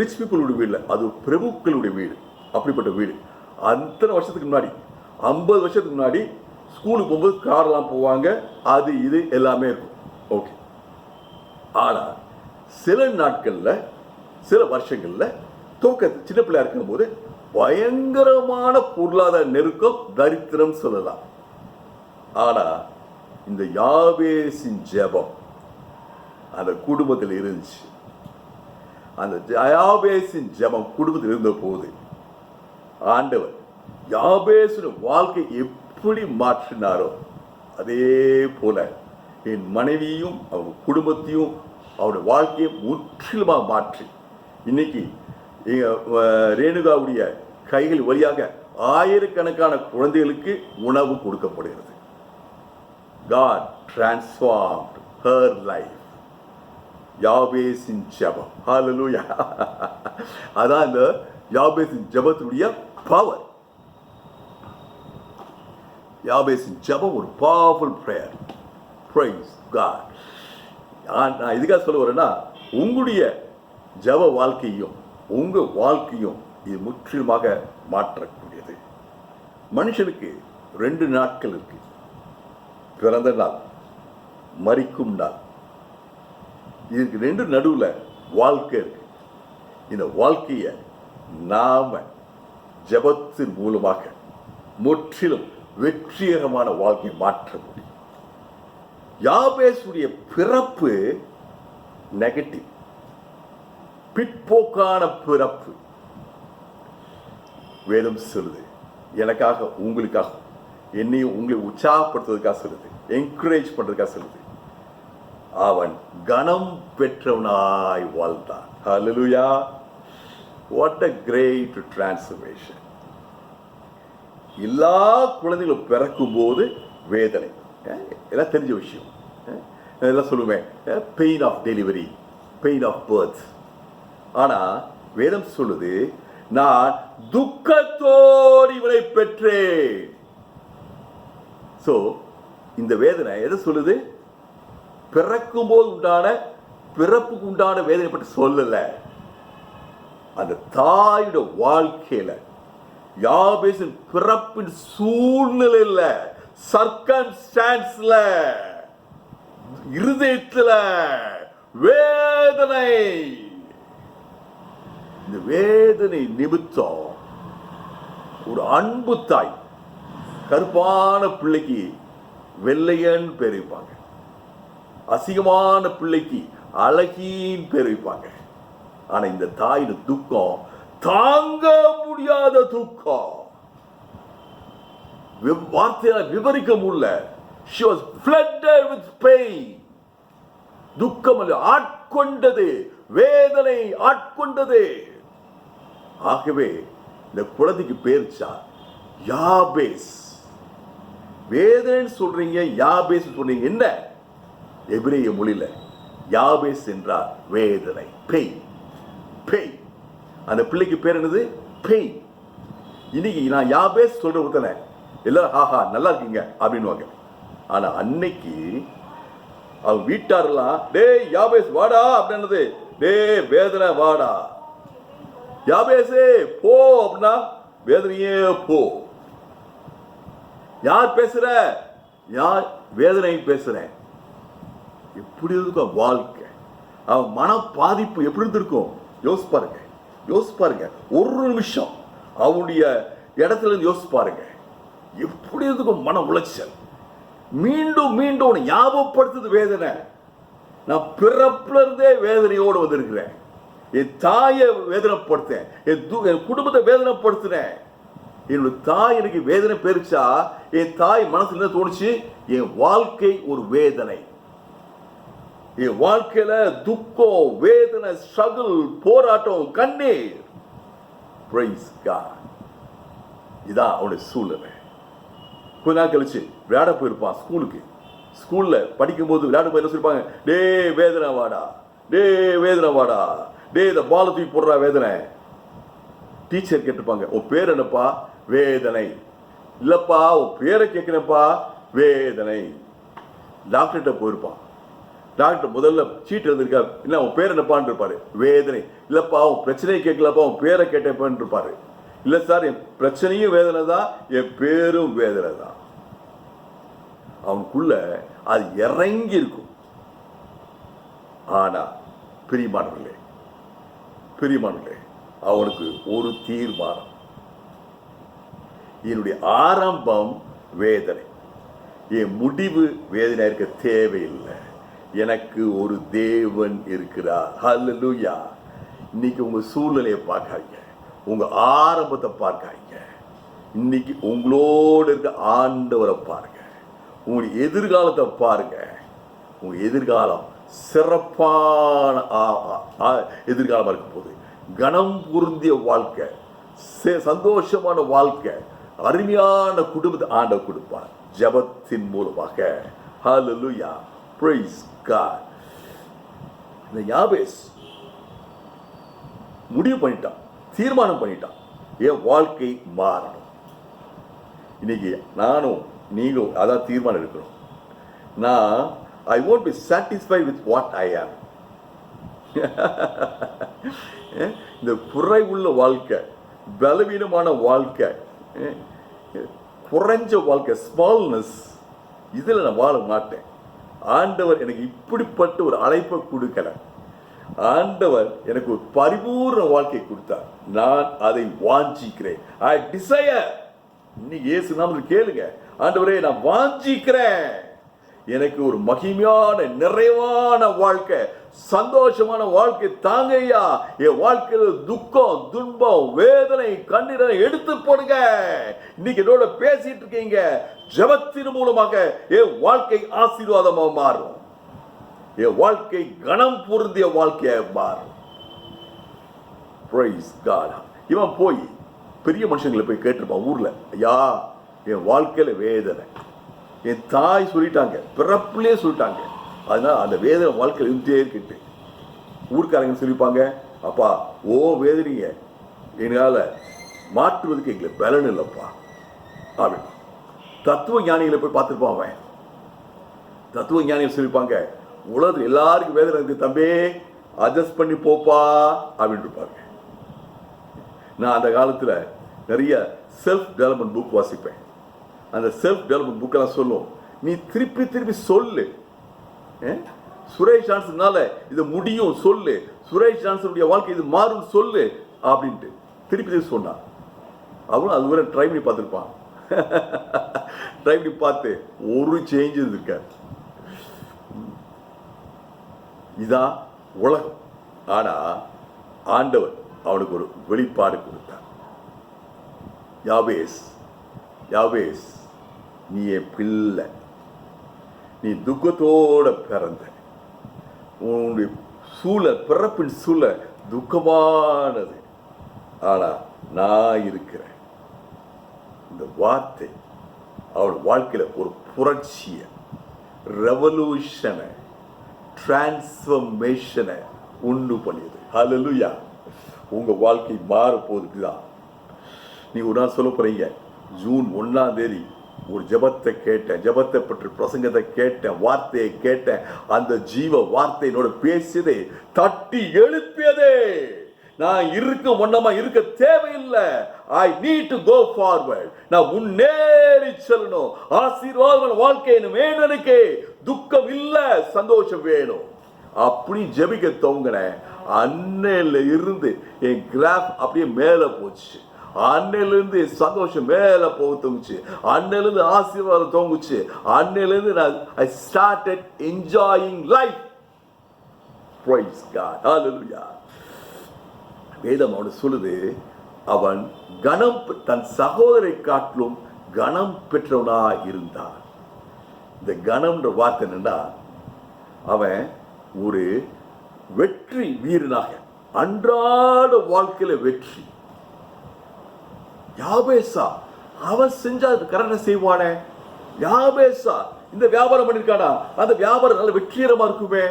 Speaker 1: ரிச் பீப்புளுடைய வீடு இல்லை, அது பிரபுக்களுடைய வீடு. அப்படிப்பட்ட வீடு. அத்தனை வருஷத்துக்கு முன்னாடி, 50 வருஷத்துக்கு முன்னாடி ஸ்கூலுக்கு போகும்போது கார்லாம் போவாங்க, அது இது எல்லாமே இருக்கும். ஓகே. ஆனால் சில நாட்களில், சில வருஷங்களில் சின்ன பிள்ளையா இருக்கும்போது பயங்கரமான பொருளாதார நெருக்கம், தரித்திரம் சொல்லலாம். ஆனா இந்த யாபேசின் ஜெபம் அந்த குடும்பத்தில் இருந்துச்சு. அந்த யாபேசின் ஜெபம் குடும்பத்தில் இருந்த போது ஆண்டவர் யாபேசின் வாழ்க்கை எப்படி மாற்றினாரோ அதே போல என் மனைவியும் அவங்க குடும்பத்தையும் அவருடைய வாழ்க்கையை முற்றிலுமாக மாற்றி இன்னைக்கு ரேணுகாவுடைய கைகள் வழியாக ஆயிரக்கணக்கான குழந்தைகளுக்கு உணவு கொடுக்கப்படுகிறது. God transformed her life. யாபேசின் ஜெபம். ஹல்லேலூயா. அதான் இந்த யாபேசின் ஜெபத்துடைய பவர். யாபேசின் ஜெபம் ஒரு பவர்ஃபுல் பிரேயர். Praise God. நான் இதுக்காக சொல்ல வரேன்னா, உங்களுடைய ஜெப வாழ்க்கையும் உங்க வாழ்க்கையும் இது முற்றிலுமாக மாற்றக்கூடியது. மனுஷனுக்கு 2 நாட்கள் இருக்கு. பிறந்த நாள், மரிக்கும் நாள். இதுக்கு 2 நடுவுல வாழ்க்கை இருக்கு. இந்த வாழ்க்கையை நாம ஜெபத்தின் மூலமாக முற்றிலும் வெற்றிகரமான வாழ்க்கையை மாற்ற முடியும். யாபேசுடைய பிறப்பு நெகட்டிவ், பிற்போக்கான பிறப்பு. வேதம் சொல்லுது, எனக்காக உங்களுக்காக, என்னையும் உங்களை உற்சாகப்படுத்துவதற்காக சொல்லுது, என்கரேஜ் பண்றதுக்காக சொல்லுது. அவன் கனம் பெற்றவனாய் வாழ்ந்தான். Hallelujah. What a great transformation. எல்லா குழந்தைகளும் பிறக்கும் போது வேதனை, எல்லாம் தெரிஞ்ச விஷயம். எல்லாம் சொல்லுவேன், pain of delivery, pain of birth. ஆனா வேதம் சொல்லுது, நான் துக்கத்தோடு இவளை பெற்றேன். சோ இந்த வேதனை எதை சொல்லுது? பிறக்கும் போது உண்டான, பிறப்புக்கு உண்டான வேதனை பற்றி சொல்லல. அந்த தாயோட வாழ்க்கையில, யாபேசின் பிறப்பின் சூழ்நிலையில, சர்க்கம்ஸ்டான்ஸ்ல, இருதயத்துல வேதனை. இந்த வேதனை நிமித்தம் ஒரு அன்பு தாய் கருப்பான பிள்ளைக்கு வெள்ளையன் பேர் வைப்பாங்க, அசிங்கமான பிள்ளைக்கு அழகின் பேர் வைப்பாங்க. ஆனா இந்த தாயின் துக்கம் தாங்க முடியாத துக்கம், வார்த்தையால விவரிக்க முடியல. She was flooded with pain. துக்கம் ஆட்கொண்டது, வேதனை ஆட்கொண்டது. ஆகவே இந்த குழந்தைக்கு பேர்ச்சா யாபேஸ். வேதனை சொல்றீங்க, யாபேஸ் சொல்றீங்க, என்ன? எபிரேய மொழியில யாபேஸ் என்றால் வேதனை, பெயின். பெயின். அந்த பிள்ளைக்கு பேர் என்னது? பெயின். இன்னைக்கு நான் யாபேஸ் சொல்ற ஒருத்தனை எல்லாரும் ஆஹா நல்லா இருக்கீங்க அப்படின்னுவாங்க. ஆனா அன்னைக்கு அவன் வீட்டாரெல்லாம், டேய் யாபேஸ் வாடா அப்படின்னது, டேய் வேதனை வாடா, யாபேஸே போ அப்படின்னா வேதனையே போ. யார் பேசுற? யார் வேதனை பேசுறேன். எப்படி இருக்கும் வாழ்க்கை? அவன் மன பாதிப்பு எப்படி இருந்திருக்கும்? யோசிச்சு பாருங்க, யோசிச்சு பாருங்க. ஒரு நிமிஷம் அவனுடைய இடத்துல இருந்து யோசிச்சு பாருங்க. எப்படி இருக்கும் மன உளைச்சல்? மீண்டும் மீண்டும் ஞாபகப்படுத்துது வேதனை. நான் பிறப்புல இருந்தே வேதனையோடு வந்திருக்கிறேன். என் தாயை வேதனைப்படுத்தேன், என் குடும்பத்தை வேதனைப்படுத்தினேன். என்னுடைய தாய் எனக்கு வேதனை பெருச்சா, என் தாய் மனசுல என்ன தோணுச்சு? என் வாழ்க்கை ஒரு வேதனை. என் வாழ்க்கையில துக்கம், வேதனை, ஸ்ட்ரகிள், போராட்டம், கண்ணீர். Praise God. இதான் அவனுடைய சூழ்நிலை. கொஞ்ச நாள் கழிச்சு விளையாட போயிருப்பான் ஸ்கூலுக்கு. ஸ்கூல்ல படிக்கும்போது விளையாட போய் என்ன சொல்லிருப்பாங்க? டே வேதனை வாடா, டே வேதனை வாடா, டே இந்த பால தூக்கி போடுறா வேதனை. டீச்சர் கேட்டிருப்பாங்க, உன் பேர் என்னப்பா? வேதனை. இல்லப்பா உன் பேரை கேட்கிறப்பா, வேதனை. டாக்டர்கிட்ட போயிருப்பான். டாக்டர் முதல்ல சீட் எழுதிருக்கா, இல்லை உன் பேர் என்னப்பான்னு இருப்பாரு, வேதனை. இல்லப்பா உன் பிரச்சனையை கேட்கலப்பா, உன் பேரை கேட்டப்பான்னு இருப்பாரு. இல்லை சார் என் பிரச்சனையும் வேதனை தான், என் பேரும் வேதனை தான். அவனுக்குள்ள அது இறங்கி இருக்கும். ஆனா பிரியமானவர்களே, பிரியமானவர்களே, அவனுக்கு ஒரு தீர்மானம். என்னுடைய ஆரம்பம் வேதனை, என் முடிவு வேதனை இருக்க தேவையில்லை. எனக்கு ஒரு தேவன் இருக்கிறார். ஹல்லேலூயா. இன்னைக்கு உங்க சூழ்நிலையை பார்க்காதீங்க, உங்க ஆரம்பத்தை பார்க்காதீங்க. இன்னைக்கு உங்களோடு இருக்க ஆண்டவரை பாருங்க, உங்களுடைய எதிர்காலத்தை பாருங்க. உங்க எதிர்காலம் சிறப்பான எதிர்காலமா இருக்க போகுது. கனம் பொருந்திய வாழ்க்கை, சந்தோஷமான வாழ்க்கை, அருமையான குடும்பத்தை ஆண்டவர் கொடுப்பார் ஜெபத்தின் மூலமாக. ஹல்லேலூயா, praise God. இந்த யாபேஸ் முடிவு பண்ணிட்டான், தீர்மானம் பண்ணிட்டான், என் வாழ்க்கை மாறணும். இன்னைக்கு நானும் நீங்களும் அதான் தீர்மானம் எடுக்கணும். நான் I won't be satisfied with what I am. இந்த குறைவுள்ள வாழ்க்கை, பலவீனமான வாழ்க்கை, குறைஞ்ச வாழ்க்கை, ஸ்மால்னஸ், இதில் நான் வாழ மாட்டேன். ஆண்டவர் எனக்கு இப்படிப்பட்ட ஒரு அழைப்பை கொடுக்கல. ஆண்டவர் எனக்கு ஒரு பரிபூர்ண வாழ்க்கை கொடுத்தார். நான் அதை வாஞ்சிக்கிறேன். ஐ டிசையர். இன்னைக்கு இயேசு நாமத்தில் கேளுங்க, ஆண்டவரே நான் வாஞ்சிக்கிறேன், எனக்கு ஒரு மகிமையான நிறைவான வாழ்க்கை, சந்தோஷமான வாழ்க்கை தாங்க ஐயா. என் வாழ்க்கையில் துக்கம், துன்பம், வேதனை, கண்ணீரை எடுத்து போடுங்க. இன்னைக்கு என்னோட பேசிட்டு இருக்கீங்க, ஜெபத்தின் மூலமாக என் வாழ்க்கை ஆசீர்வாதமாக மாறும், என் வாழ்க்கை கனம் பொருந்திய வாழ்க்கையாக மாறும். Praise God. இவன் போய் பெரிய மனுஷங்களை போய் கேட்டிருப்பான் ஊர்ல, ஐயா என் வாழ்க்கையில வேதனை, என் தாய் சொல்லிட்டாங்க, பிறப்புலேயே சொல்லிட்டாங்க, அதனால அந்த வேதனை வாழ்க்கையில் இருந்துட்டே இருக்கிட்டு. ஊர்க்காரங்க சொல்லிப்பாங்க, அப்பா ஓ வேதனைய என்னால் மாற்றுவதுக்கு எங்களுக்கு பலன் இல்லைப்பா அப்படின்னு. தத்துவ ஞானிகளை போய் பார்த்துருப்பான் அவன். தத்துவ ஞானிகள் சொல்லிப்பாங்க, உலகத்தில் எல்லாருக்கும் வேதனை இருக்கு தம்பி, அட்ஜஸ்ட் பண்ணி போப்பா அப்படின்னு இருப்பாங்க. நான் அந்த காலத்தில் நிறைய செல்ஃப் டெவலப்மெண்ட் புக் வாசிப்பேன். அந்த செல்ஃப் டெவலப்மெண்ட் புக்கெல்லாம் சொல்லும், நீ திருப்பி திருப்பி சொல்லு, சுரேஷ் ஜான்சனால இது முடியும் சொல்லு, சுரேஷ் ஜான்சனுடைய வாழ்க்கை இது மாறும் சொல்லு அப்படின்ட்டு திருப்பி திருப்பி சொன்னான். அவனும் அது வரை ட்ரை பண்ணி பார்த்துருப்பான். ட்ரை பண்ணி பார்த்து ஒரு சேஞ்சஸ் இருக்க. இதான் உலகம். ஆனா ஆண்டவர் அவனுக்கு ஒரு வெளிப்பாடு கொடுத்தார். யாபேஸ், யாபேஸ் நீ என் பிள்ளை, நீ துக்கத்தோட பிறந்த, உன்னுடைய சூழல், பிறப்பின் சூழல் துக்கமானது, ஆனா நான் இருக்கிறேன். இந்த வார்த்தை அவள் வாழ்க்கையில ஒரு புரட்சியை, ரெவல்யூஷனை, டிரான்ஸ்ஃபர்மேஷனை உண்டு பண்ணியது. ஹல்லேலூயா. உங்க வாழ்க்கை மாற போகுதுதான். நீங்க ஒரு நாள் சொல்ல போறீங்க, ஜூன் 1ஆம் தேதி ஒரு ஜெபத்தை கேட்டேன், ஜெபத்தை பற்றி பிரசங்கத்தை கேட்டேன், வார்த்தையை கேட்டேன், அந்த ஜீவ வார்த்தை என்னோட பேசியதே, தட்டி எழுப்பியதே. நான் இருக்க ஒன்னமா இருக்க தேவையில்லை. I need to go forward. நான் முன்னேறி செல்லணும். ஆசீர்வாதமான வாழ்க்கை வேணும். எனக்கு துக்கம் இல்ல, சந்தோஷம் வேணும். அப்படி ஜெபிக்க தோங்கின அன்னையில இருந்து என் கிராஃப் அப்படியே மேல போச்சு. அன்னையிலிருந்து சந்தோஷம் மேல போக தோங்குச்சு. அன்னையிலிருந்து ஆசீர்வாதம் தோங்குச்சு. அன்னையிலிருந்து நான் I started enjoying life. Praise God. Hallelujah. வேதம் அவன் சொல்லுது, அவன் கனம், தன் சகோதரை காட்டிலும் கனம் பெற்றவனா இருந்தான். இந்த கனம்ன்ற வார்த்தை என்னன்னா, அவன் ஒரு வெற்றி வீரனாக, அன்றாட வாழ்க்கையில வெற்றி. யாபேசா அவன் செஞ்சா கரெக்டா செய்வானே. யாபேசா இந்த வியாபாரம் பண்ணிருக்கானா, அந்த வியாபாரம் நல்ல வெற்றிகரமா இருக்குமே.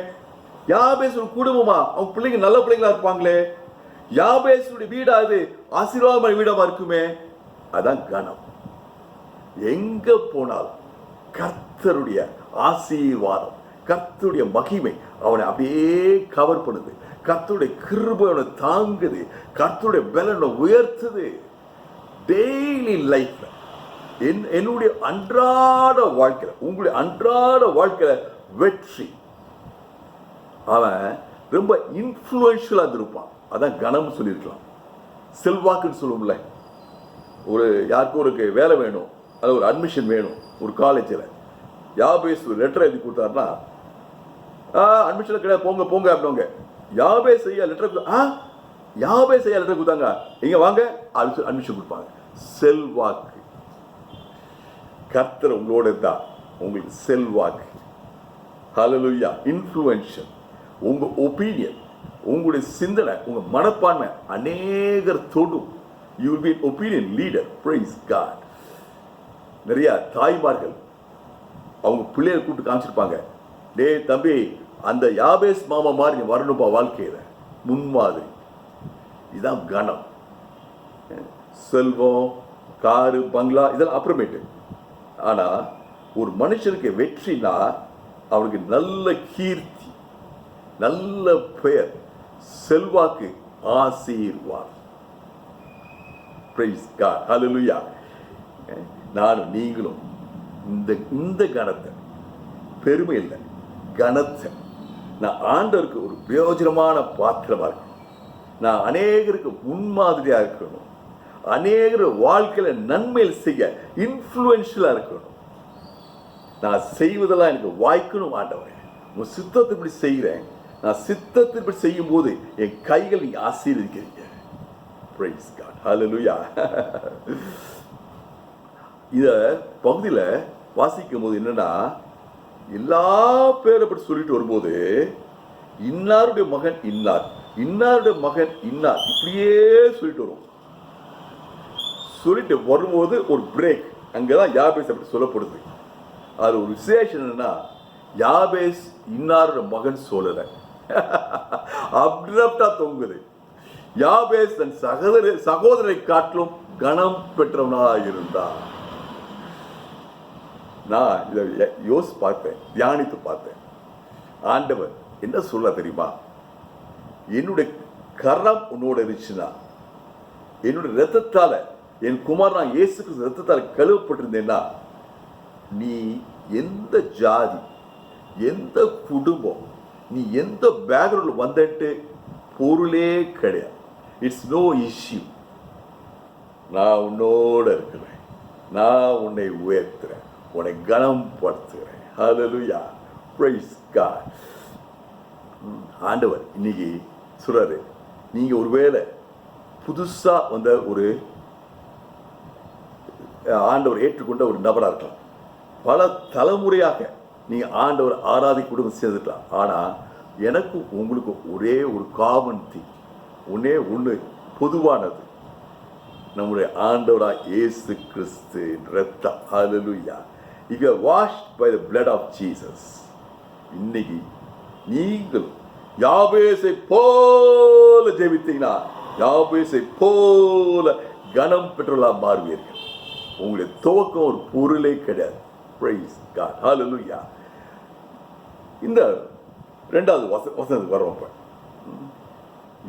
Speaker 1: யாபேஸ் ஒரு குடும்பமா, அவன் பிள்ளைங்க நல்ல பிள்ளைங்களா இருப்பாங்களே. யாபேசுடைய வீடா அது ஆசீர்வாதமான வீடமா இருக்குமே. அதான் கனம். எங்க போனாலும் கர்த்தருடைய ஆசீர்வாதம், கர்த்தருடைய மகிமை அவனை அப்படியே கவர் பண்ணுது. கர்த்தருடைய கிருபை அவனை தாங்குது. கர்த்தருடைய பலனை உயர்த்துது. டெய்லி லைஃப்ல, என்னுடைய அன்றாட வாழ்க்கையில, உங்களுடைய அன்றாட வாழ்க்கையில வெற்றி. அவன் ரொம்ப இன்ஃப்ளூயன்ஷியலா இருப்பான். அதான் கனம் சொல்லியிருக்கலாம். செல்வாக்குன்னு சொல்லுவோம்ல, ஒரு யாருக்கும் ஒரு வேலை வேணும், அது ஒரு அட்மிஷன் வேணும் ஒரு காலேஜில். யாபேஸ் ஒரு லெட்டர் எழுதி கொடுத்தாருன்னா, அட்மிஷனில் கிடையாது, போங்க போங்க அப்படிங்க. யாபேஸ் ஐயா லெட்டர் யாபேஸ் ஐயா லெட்டர் கொடுத்தாங்க, இங்கே வாங்க அட்மிஷன் கொடுப்பாங்க. செல்வாக்கு. கர்த்தர் உங்களோட இருந்தா உங்களுக்கு செல்வாக்கு. ஹல்லேலூயா. இன்ஃப்ளூயன்ஷியல். உங்கள் ஒப்பீனியன், உங்களுடைய சிந்தனை, உங்கள் மனப்பான்மை அநேகர் தொடும். You will be an opinion leader. Praise God. நிறைய தாய்மார்கள் அவங்க பிள்ளைகளை கூப்பிட்டு காமிச்சிருப்பாங்க, டேய் தம்பி, அந்த யாபேஸ் மாமா மாதிரி நீ வரணும்பா வாழ்க்கையில், முன்மாதிரி. இதுதான் கணம். செல்வம், காரு, பங்களா இதெல்லாம் அப்புறமேட்டு. ஆனால் ஒரு மனுஷனுக்கு வெற்றினா அவனுக்கு நல்ல கீர்த்தி, நல்ல பெயர், செல்வாக்கு, ஆசீர்வாதம். Praise God. Hallelujah. நானும் நீங்களும் இந்த கணத்தை, பெருமை இல்லை கணத்தை, நான் ஆண்டவருக்கு ஒரு பிரயோஜனமான பாத்திரமா இருக்கணும். நான் அநேகருக்கு முன்மாதிரியா இருக்கணும். அநேகர் வாழ்க்கையில் நன்மையில் செய்ய இன்ஃப்ளூயன்ஷியலா இருக்கணும். நான் செய்வதெல்லாம் எனக்கு வாய்க்கணும் ஆண்டவரே. உன் சித்தத்தை இப்படி செய்கிறேன், நான் சித்தத்தை இப்படி செய்யும் போது என் கைகள் நீங்க ஆசீர்வதிக்கிறீங்க. Praise God. Hallelujah. இத பகுதியில் வாசிக்கும் போது என்னன்னா, எல்லா பேரை பற்றி சொல்லிட்டு வரும்போது இன்னாருடைய மகன் இன்னார், இன்னாருடைய மகன் இன்னார், இப்படியே சொல்லிட்டு வரும். சொல்லிட்டு வரும்போது ஒரு பிரேக், அங்கதான் யாபேஸ் அப்படி சொல்லப்படுது. அது ஒரு விசேஷம் என்னன்னா, யாபேஸ் இன்னாருடைய மகன் சொல்லல, அப்ரப்டா தொங்குது. யாபேஸ் தன் சகோதரரை காட்டிலும் கணம் பெற்றவனாக இருந்தார். நான் இதை யோசி பார்த்தேன், தியானித்து பார்த்தேன். ஆண்டவர் என்ன சொல்ல தெரியுமா? என்னுடைய கரம் உன்னோட இருந்துச்சுன்னா, என்னுடைய ரத்தத்தால, என் குமார் நான் இயேசு கிறிஸ்து ரத்தத்தால் கழுவப்பட்டிருந்தேன்னா, நீ எந்த ஜாதி, எந்த குடும்பம், நீ எந்த பேக்ரவுண்ட் வந்துட்டு பொருளே கிடையாது. It's no issue. நான் உன்னோட இருக்கிறேன், நான் உன்னை உயர்த்துறேன், உன்னை கனப்படுத்துகிறேன். ஹல்லேலூயா. Price God. ஆண்டவர் இன்னைக்கு சொல்றாரு, நீங்க ஒருவேளை புதுசா வந்த ஒரு ஆண்டவர் ஏற்றுக்கொண்ட ஒரு நபராக இருக்கலாம், பல தலைமுறையாக நீங்க ஆண்டவர் ஆராதிக்க குடும்பம் சேர்ந்துக்கலாம். ஆனா எனக்கும் உங்களுக்கும் ஒரே ஒரு காமன் திங், ஒன்று பொதுவானது, நம்முடைய ஆண்டவராய் இயேசு கிறிஸ்து ரத்தம். ஹல்லேலூயா. You are washed by the blood of Jesus. இன்னைக்கு நீங்கள் யாபேசை போல ஜெபித்தீங்கன்னா, யாபேசை போல கனம் பெற்றவர்களா மாறுவீர்கள். உங்களுடைய துவக்கம் ஒரு பொருளே கிடையாது. Praise God. Hallelujah. இந்த இரண்டாவது வசனத்துக்கு வரோம்.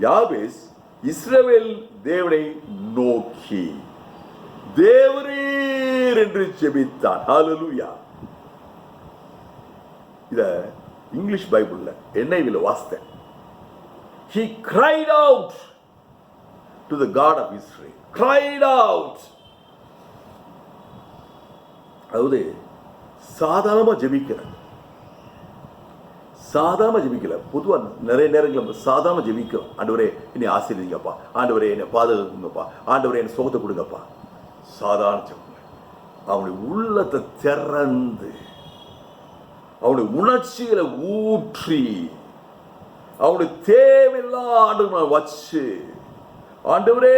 Speaker 1: யாபேஸ் இஸ்ரவேல் தேவனை நோக்கி தேவரீர் என்று ஜெபித்தான். ஹல்லேலூயா. இத இங்கிலீஷ் பைபிள்ல NIV வாசித்தேன். He cried out to the God of Israel. Cried out. அதாவது சாதாரணமா ஜெபிக்கிறேன், சாதாரண ஜெபிக்கல. பொதுவாக நிறைய நேரங்கள் நம்ம சாதாரண ஜெபிக்கிறோம். ஆண்டவரே என்னை ஆசீர்வதிங்கப்பா, ஆண்டவரே என்னை பாதுகாக்குங்கப்பா, ஆண்டவரே என்னை சுகத்தை கொடுங்கப்பா. சாதாரண ஜெபம். அவனுடைய உள்ளத்தை திறந்து, அவனுடைய உணர்ச்சிகளை ஊற்றி, அவனுடைய தேவையெல்லாம் ஆண்டவர் வச்சு, ஆண்டவரே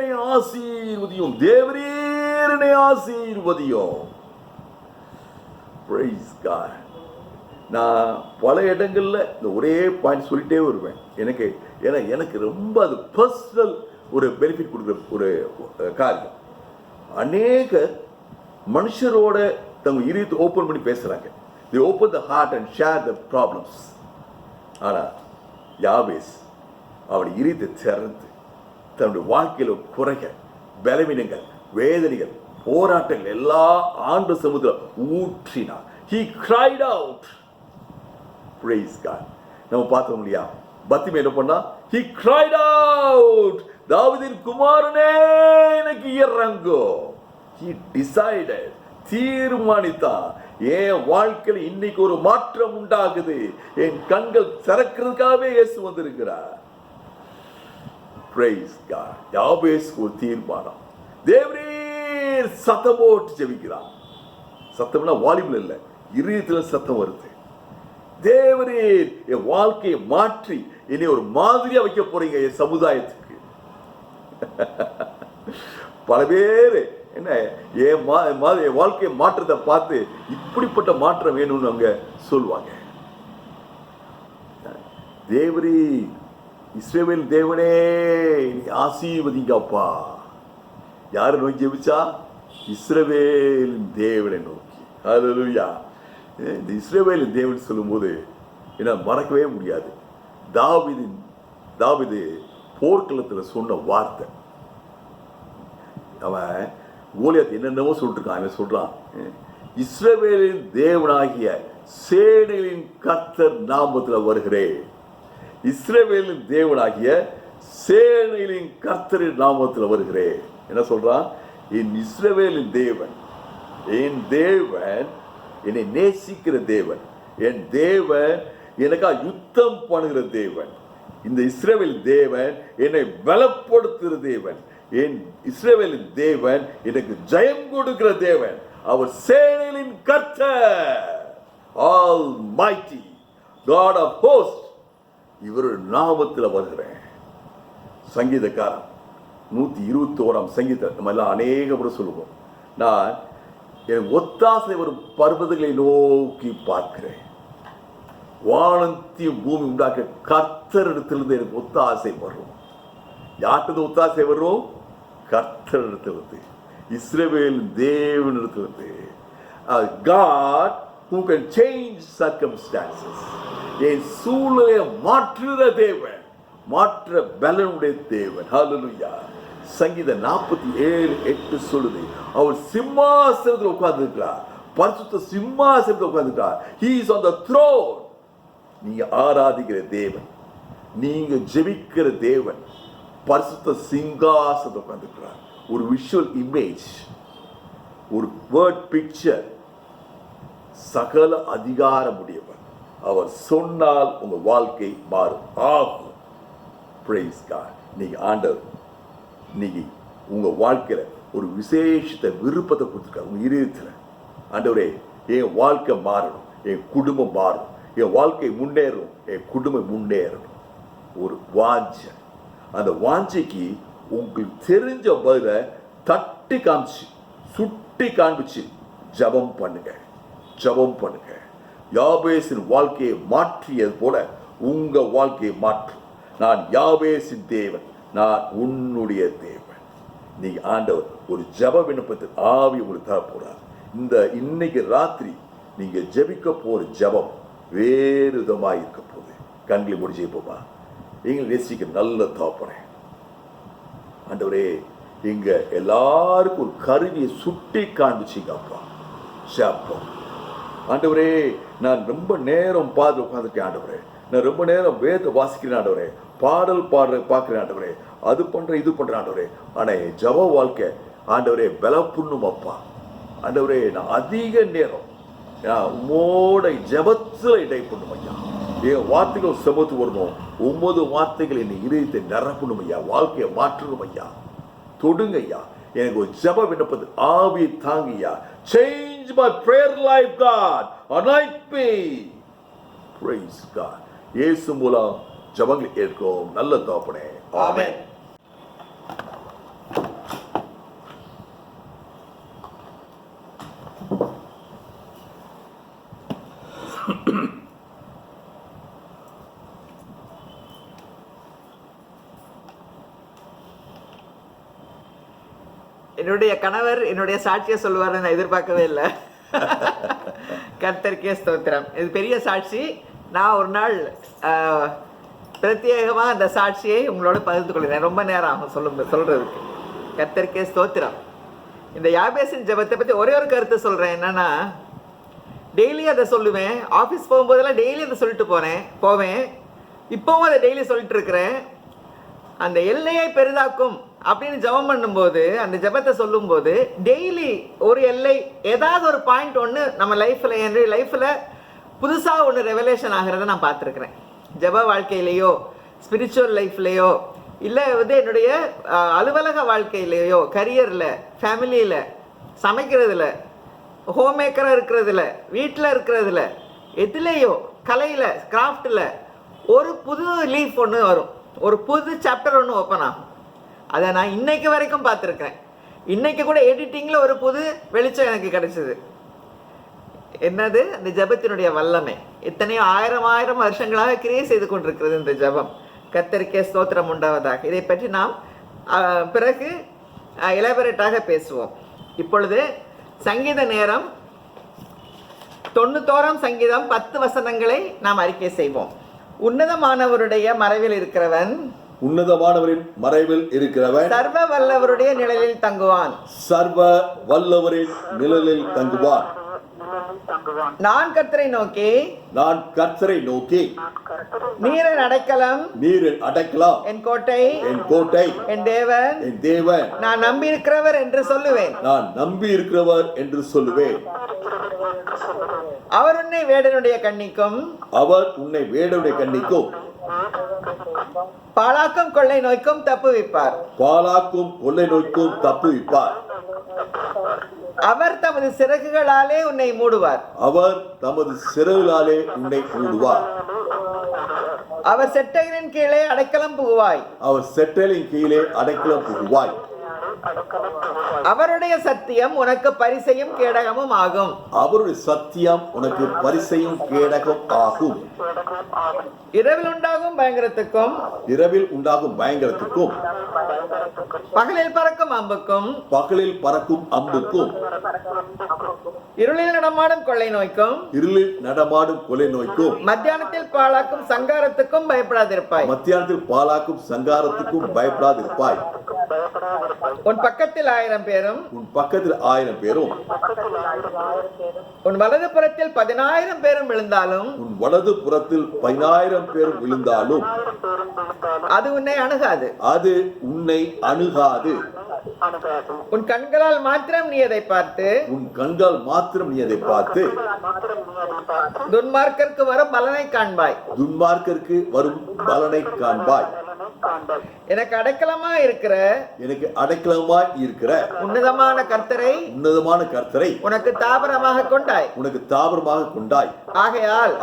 Speaker 1: நீ ஆசீர்வதியும், தேவரீர் என்னை ஆசீர்வதியும். Praise God. நான் பல இடங்களில் இந்த ஒரே பாயிண்ட் சொல்லிட்டே வருவேன். எனக்கு ரொம்ப அது பர்சனல் ஒரு பெனிஃபிட் கொடுக்குற ஒரு காரியம். அநேக மனுஷரோட தங்க இதயத்தை ஓப்பன் பண்ணி பேசுகிறாங்க. they open the heart and share the problems. ஆனால் யாபேஸ் அவருடைய இதயத்தை திறந்து தன்னுடைய வாழ்க்கையில் குறைகள், பலவீனங்கள், வேதனைகள், போராட்டங்கள் எல்லா ஆண்டு சமுதிரம் ஊற்றினார். He cried out. Praise God. நம்ம பார்த்தோம் இல்லையா, பத்திமே என்ன பண்ணா? He cried out தாவீதின் குமாரனே எனக்கு இறங்கும். He decided, தீர்மானித்தான். என் வாழ்க்கையில் இன்னைக்கு ஒரு மாற்றம் உண்டாகுது, என் கண்கள் திறக்கிறதுக்காகவே இயேசு வந்திருக்கிறார். Praise God. யாபேசுக்கு ஒரு தீர்மானம். தேவரீர் சத்தம் போட்டு ஜெபிக்கிறான். சத்தம்னா வாலிபல் இல்லை, இருதயத்துல சத்தம் வருது. தேவரீர் என் வாழ்க்கையை மாற்றி என்னை ஒரு மாதிரியா வைக்க போறீங்க என் சமுதாயத்துக்கு. பல பேர் என்ன என் வாழ்க்கையை மாற்றத்தை பார்த்து இப்படிப்பட்ட மாற்றம் வேணும்னு அவங்க சொல்லுவாங்க. தேவரீ இஸ்ரவேல் தேவனே நீ ஆசீர்வதிங்கப்பா. யாரை நோக்கி ஜெபிச்சா? இஸ்ரவேலின் தேவனை நோக்கி. ஹல்லேலூயா. இந்த இஸ்ரவேலின் தேவன் சொல்லும்போது என்ன மறக்கவே முடியாது. தாவீது போர்க்களத்தில் சொன்ன வார்த்தை. அவன் கோலியாத் என்னென்னவோ சொல்லிட்டு அவன் சொல்றான், இஸ்ரவேலின் தேவனாகிய சேனைகளின் கர்த்தர் நாமத்தில் வருகிறேன். இஸ்ரவேலின் தேவனாகிய சேனைகளின் கர்த்தரின் நாமத்தில் வருகிறேன். என்ன சொல்றான்? என் இஸ்ரவேலின் தேவன், என் தேவன் என்னை நேசிக்கிற தேவன், என் தேவன் எனக்கா யுத்தம் பண்ணுகிற தேவன், இந்த இஸ்ரவேலின் தேவன் என்னை பலப்படுத்துகிற தேவன், என் இஸ்ரவேலின் தேவன் எனக்கு ஜெயம் கொடுக்கிற தேவன், அவர் சேனைகளின் கர்த்தர், Almighty God of hosts, இவருடைய நாமத்தில் வருகிறேன். சங்கீதக்காரன் 121 சங்கீதம் நம்ம எல்லாம் அநேக முறை சொல்லுவோம், நான் என் ஒத்தாசை வரும் பர்வதங்களை நோக்கி பார்க்கிறேன். வானத்தையும் பூமி உண்டாக்க கர்த்தரிடத்திலிருந்து எனக்கு ஒத்தாசை வரும். யார்கிட்ட ஒத்தாசை வரும்? கர்த்தரிடத்திலிருந்து, இஸ்ரவேல் தேவனிடத்திலிருந்து. God who can change circumstances, என் சூழ்நிலையை மாற்றுகிற தேவன், மாற்ற பலனுடைய தேவன். ஹல்லேலூயா. சங்கீதம் 47:8 சொல்லுது, அவர் சிம்மாசனத்தில் உட்கார்ந்து இருக்கிறார், பரிசுத்த சிம்மாசனத்தில் உட்கார்ந்து இருக்கிறார். He is on the throne. நீங்க ஆராதிக்கிற தேவன், நீங்க ஜெபிக்கிற தேவன் பரிசுத்த சிங்காசனத்தில் உட்கார்ந்து இருக்கிறார். ஒரு விஷுவல் இமேஜ், ஒரு வேர்ட் பிக்சர். சகல அதிகாரம் உடையவர். அவர் சொன்னால் உங்க வாழ்க்கை மாறும், ஆகும். Praise God. நீங்க ஆண்டவர் இன்னைக்கு உங்க வாழ்க்கையில ஒரு விசேஷத்தை விருப்பத்தை கொடுத்துருக்காரு உங்க இதயத்துல. ஆண்டவரே என் வாழ்க்கை மாறணும், என் குடும்பம் மாறணும், என் வாழ்க்கை முன்னேறணும், என் குடும்பம் முன்னேறணும். ஒரு வாஞ்சை. அந்த வாஞ்சைக்கு உங்களுக்கு தெரிஞ்ச பதில தட்டி காமிச்சு, சுட்டி காண்பிச்சு ஜபம் பண்ணுங்க, ஜபம் பண்ணுங்க. யாபேசின் வாழ்க்கையை மாற்றியது போல உங்க வாழ்க்கையை மாற்றும். நான் யாபேசின் தேவன், நான் உன்னுடைய தேவன். நீங்க ஆண்டவர் ஒரு ஜப விண்ணப்பத்தில் ஆவி உங்களுக்கு தர போறார். இன்னைக்கு ராத்திரி நீங்க ஜபிக்க போற ஜபம் வேறு விதமாக இருக்க போகுது. கண்களை முடிஞ்சே போமா. எங்களை நேசிக்க நல்ல தகப்பனே, ஆண்டவரே இங்க எல்லாருக்கும் ஒரு கருவியை சுட்டி காண்பிச்சிங்க அப்பா. சாப்பம் ஆண்டவரே, நான் ரொம்ப நேரம் பார்த்து உட்காந்துருக்கேன் ஆண்டவரே, நான் ரொம்ப நேரம் வேத வாசிக்கிறேன் ஆண்டவரே, பாடல் பார்க்கிறேன் ஆண்டவரே, அது பண்றேன் இது பண்றேன் ஆண்டவரே. ஆனா என் ஜப வாழ்க்கை ஆண்டவரே பலப்புண்ணும் அப்பா. ஆண்டவரே நான் அதிக நேரம் உம்மோட ஜபத்துல இடை பண்ணும் ஐயா. என் வார்த்தைகள் செபத்து வரணும், 9 வார்த்தைகள் என்னை இதயத்தை நிரப்பணும் ஐயா, வாழ்க்கையை மாற்றணும் ஐயா. தொடுங்க ஐயா, எனக்கு ஒரு ஜப விண்ணப்பது ஆவியை தாங்கியா. Change my prayer life God, anoint me. Praise God. இயேசு மூலம் ஜபங்களை ஏற்கும் நல்ல தகப்பனே. ஆமென்.
Speaker 2: என்னுடைய கணவர் என்னுடைய சாட்சியை சொல்லுவார், நான் எதிர்பார்க்கவே இல்லை. கர்த்தருக்கே ஸ்தோத்திரம். இது பெரிய சாட்சி. நான் ஒரு நாள் பிரத்யேகமாக அந்த சாட்சியை உங்களோட பகிர்ந்து கொள்கிறேன். ரொம்ப நேரம் ஆகும் சொல்றதுக்கு. கர்த்தருக்கே ஸ்தோத்திரம். இந்த யாபேசின் ஜெபத்தை பற்றி ஒரே ஒரு கருத்து சொல்கிறேன். என்னன்னா, டெய்லி அதை சொல்லுவேன். ஆஃபீஸ் போகும்போதெல்லாம் டெய்லி அதை சொல்லிட்டு போவேன். இப்போவும் அதை டெய்லி சொல்லிட்டு இருக்கிறேன். அந்த எல்லையை பெரிதாக்கும் அப்படின்னு ஜெபம் பண்ணும்போது, அந்த ஜெபத்தை சொல்லும்போது டெய்லி ஒரு எல்லை, ஏதாவது ஒரு பாயிண்ட் ஒன்று நம்ம லைஃப்பில், என்னுடைய லைஃப்பில் புதுசாக ஒன்று ரெவலேஷன் ஆகிறத நான் பார்த்துருக்குறேன். ஜெப வாழ்க்கையிலையோ, ஸ்பிரிச்சுவல் லைஃப்லேயோ, இல்லை வந்து என்னுடைய அலுவலக வாழ்க்கையிலேயோ, கரியரில், ஃபேமிலியில், சமைக்கிறதுல, ஹோம் மேக்கராக இருக்கிறதுல, வீட்டில் இருக்கிறதுல, எதுலேயோ, கலையில், கிராஃப்டில் ஒரு புது லீஃப் ஒன்று வரும், ஒரு புது சாப்டர் ஒன்று ஓப்பன் ஆகும். அதை நான் இன்னைக்கு வரைக்கும் பார்த்துருக்கேன். இன்னைக்கு கூட எடிட்டிங்கில் ஒரு புது வெளிச்சம் எனக்கு கிடைச்சிது. என்னது? அந்த ஜெபத்தினுடைய வல்லமை எத்தனையோ ஆயிரம் வருஷங்களாக கிரியை செய்து கொண்டிருக்கிறது இந்த ஜெபம். கர்த்தருக்கே ஸ்தோத்திரம் உண்டாவதாக. இதை பற்றி நாம் பிறகு எலாபரேட்டாக பேசுவோம். இப்பொழுது சங்கீத நேரம். 91 சங்கீதம் 10 வசனங்களை நாம் அறிக்கை செய்வோம். உன்னதமானவருடைய மறைவில் இருக்கிறவன்,
Speaker 1: உன்னதமானவரின் மறைவில் இருக்கிறவன்
Speaker 2: சர்வ வல்லவருடைய நிழலில் தங்குவான்.
Speaker 1: சர்வ வல்லவரின் நிழலில் தங்குவான்.
Speaker 2: நான் கர்த்தரை நோக்கி,
Speaker 1: நான் கர்த்தரை நோக்கி,
Speaker 2: நீரின் அடைக்கலம்,
Speaker 1: நீரின் அடைக்கலம்,
Speaker 2: என் கோட்டை,
Speaker 1: என் கோட்டை,
Speaker 2: என் தேவன்,
Speaker 1: என் தேவன்,
Speaker 2: நான் நம்பி இருக்கிறவர் என்று சொல்லுவேன்.
Speaker 1: நான் நம்பி இருக்கிறவர் என்று சொல்லுவேன்.
Speaker 2: அவர் உன்னை வேடனுடைய கண்ணிக்கும்,
Speaker 1: அவர் உன்னை வேடனுடைய கண்ணிக்கும்,
Speaker 2: பாழாக்கும் கொள்ளை நோய்க்கும் தப்புவிப்பார்.
Speaker 1: பாலாக்கும் கொள்ளை நோய்க்கும் தப்புவிப்பார்.
Speaker 2: அவர் தமது சிறகுகளாலே உன்னை மூடுவார்.
Speaker 1: அவர் தமது சிறகுகளாலே உன்னை மூடுவார்.
Speaker 2: அவர் செட்டைகளின் கீழே அடைக்கலம் புகுவாய்.
Speaker 1: அவர் செட்டலின் கீழே அடைக்கலம் புகுவாய்.
Speaker 2: அவருடைய சத்தியம் உனக்கு பரிசையும் கேடகமும் ஆகும்.
Speaker 1: அவருடைய சத்தியம் உனக்கு பரிசையும் கேடகம் ஆகும்.
Speaker 2: இரவில் உண்டாகும் பயங்கரத்துக்கும்,
Speaker 1: இரவில் உண்டாகும் பயங்கரத்துக்கும்,
Speaker 2: பகலில் பறக்கும் அம்புக்கும்,
Speaker 1: பகலில் பறக்கும் அம்புக்கும்,
Speaker 2: இருளில் நடமாடும் கொள்ளை நோய்க்கும்,
Speaker 1: இருளில் நடமாடும் கொலை நோய்க்கும்,
Speaker 2: மத்தியானத்தில் பாழாக்கும் சங்காரத்துக்கும் பயப்படாதிருப்பாய்.
Speaker 1: மத்தியானத்தில் பாலாக்கும் சங்காரத்துக்கும் பயப்படாதிருப்பாய்.
Speaker 2: உன் பக்கத்தில் 1000 பேரும்,
Speaker 1: உன் பக்கத்தில் 1000 பேரும்,
Speaker 2: உன் வலது புறத்தில் 10000 பேரும் விழுந்தாலும்,
Speaker 1: உன் வலது புறத்தில் 10000 பேரும் விழுந்தாலும்
Speaker 2: அது உன்னை அணுகாது.
Speaker 1: அது உன்னை அணுகாது.
Speaker 2: உன் கண்களால் மாத்திரம் நீ அதை பார்த்து,
Speaker 1: உன் கண்கள் மாத்திரம் நீ அதை பார்த்து
Speaker 2: துன்மார்க்கருக்கு வரும் பலனை காண்பாய்.
Speaker 1: துன்மார்க்கருக்கு வரும் பலனை காண்பாய்.
Speaker 2: எனக்கு அடைக்கலமா இருக்கிற,
Speaker 1: எனக்கு அடைக்கலமாய் இருக்கிற
Speaker 2: உன்னதமான கர்த்தரை,
Speaker 1: உன்னதமான கர்த்தரை
Speaker 2: உனக்கு தாபரமாக கொண்டாய்.
Speaker 1: உனக்கு தாபரமாக கொண்டாய்.
Speaker 2: ஆகையால்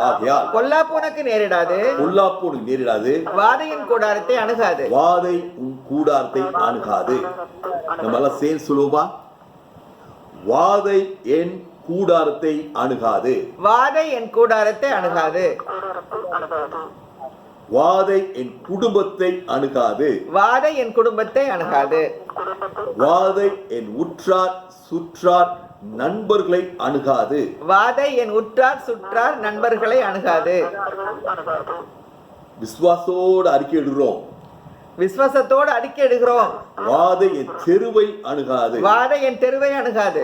Speaker 2: பொல்லாப்பு உனக்கு நேரிடாது,
Speaker 1: பொல்லாப்பு உனக்கு நேரிடாது.
Speaker 2: வாதையின் கூடாரத்தை அணுகாது,
Speaker 1: வாதை உன் கூடாரத்தை அணுகாது. நம்ம எல்லாம் சேர்ந்து சொல்லுவோமா? வாதை என் கூடாரத்தை அணுகாது.
Speaker 2: வாதை என் கூடாரத்தை அணுகாது.
Speaker 1: வாதை என் குடும்பத்தை அணுகாது.
Speaker 2: வாதை என் குடும்பத்தை அணுகாது.
Speaker 1: வாதை என் உற்றார் சுற்றார் நண்பர்களை அணுகாது.
Speaker 2: வாதை என் உற்றார் சுற்றார் நண்பர்களை அணுகாது.
Speaker 1: விசுவாசோடு அறிக்கையிடுகிறோம்.
Speaker 2: விசுவாசத்தோடு அறிக்கை எடுக்கிறோம்.
Speaker 1: வாதை என் தெருவை அணுகாது.
Speaker 2: வாதை என் தெருவை அணுகாது.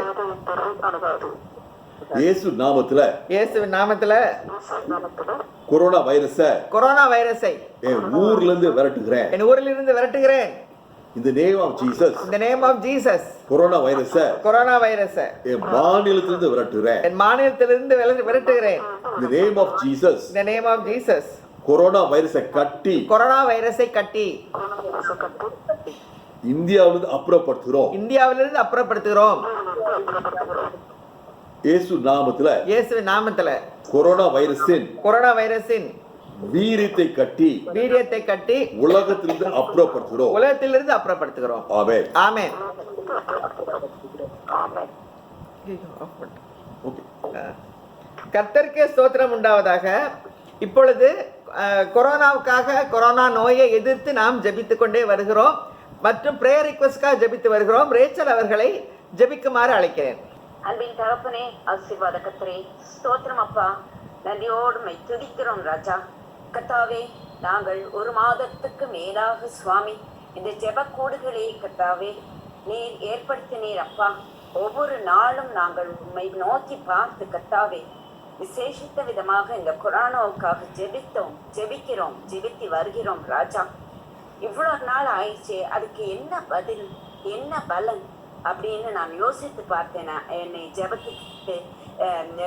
Speaker 1: இயேசுவின் நாமத்துல கொரோனா வைரஸை என் ஊர்ல இருந்து விரட்டுகிறேன்.
Speaker 2: என் ஊரில் இருந்து விரட்டுகிறேன்.
Speaker 1: In the name of Jesus.
Speaker 2: In the name of Jesus.
Speaker 1: Corona வைரஸை
Speaker 2: என்
Speaker 1: மாநிலத்திலிருந்து விரட்டுகிறேன்.
Speaker 2: என் மாநிலத்திலிருந்து விரட்டுகிறேன்.
Speaker 1: In the name of Jesus.
Speaker 2: In the name of Jesus.
Speaker 1: Corona வைரஸை கட்டி இந்தியாவிலிருந்து அப்புறப்படுத்துகிறோம். இயேசுவின் நாமத்துல கொரோனா வைரஸின் வீரியத்தை கட்டி உலகத்திலிருந்து அப்புறப்படுத்துகிறோம். ஆமென்.
Speaker 2: ஆமென். கர்த்தருக்கே ஸ்தோத்திரம் உண்டாவதாக. இப்பொழுது கொரோனாவுக்காக, கொரோனா நோயை எதிர்த்து நாம் ஜெபித்துக் கொண்டே வருகிறோம் மற்றும் பிரேயர் ரிக்வெஸ்ட்காக ஜெபித்து வருகிறோம். ரேச்சல் அவர்களை ஜெபிக்குமாறு அழைக்கிறேன்.
Speaker 3: அன்பின் தகப்பனே, ஆசீர்வாத கர்த்தரே, ஸ்தோத்திரம் அப்பா. நன்றியோடு மை துதிக்கிறோம் ராஜா. கர்த்தாவே, நாங்கள் 1 மாதத்துக்கு மேலாக சுவாமி இந்த ஜெபக்கூடுகளை கர்த்தாவே நீர் ஏற்படுத்தினீர் அப்பா. ஒவ்வொரு நாளும் நாங்கள் உண்மை நோக்கி பார்த்து கர்த்தாவே விசேஷித்த விதமாக இந்த கொரோனாவுக்காக ஜெபித்து வருகிறோம் ராஜா.
Speaker 4: இவ்வளவு நாள் ஆயிடுச்சு, அதுக்கு என்ன பதில், என்ன பலன் அப்படின்னு நான் யோசித்து பார்த்தேன். என்னை ஜெபத்துக்கு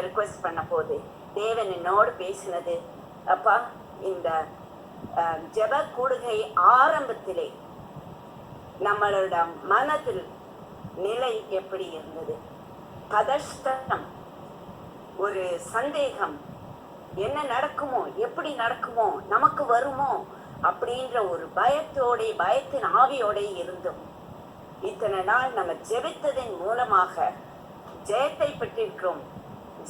Speaker 4: ரிக்வெஸ்ட் பண்ண போது தேவன் என்னோடு பேசினது, அப்பா இந்த ஜெப கூடுகை ஆரம்பத்திலே நம்மளோட மனதில் நிலை எப்படி இருந்தது? பதஷ்டம், ஒரு சந்தேகம், என்ன நடக்குமோ, எப்படி நடக்குமோ, நமக்கு வருமோ அப்படின்ற ஒரு பயத்தின் ஆவியோட இருந்தோம். இத்தனை நாள் நம்ம ஜெபித்ததன் மூலமாக ஜெயத்தை பெற்றிருக்கிறோம்.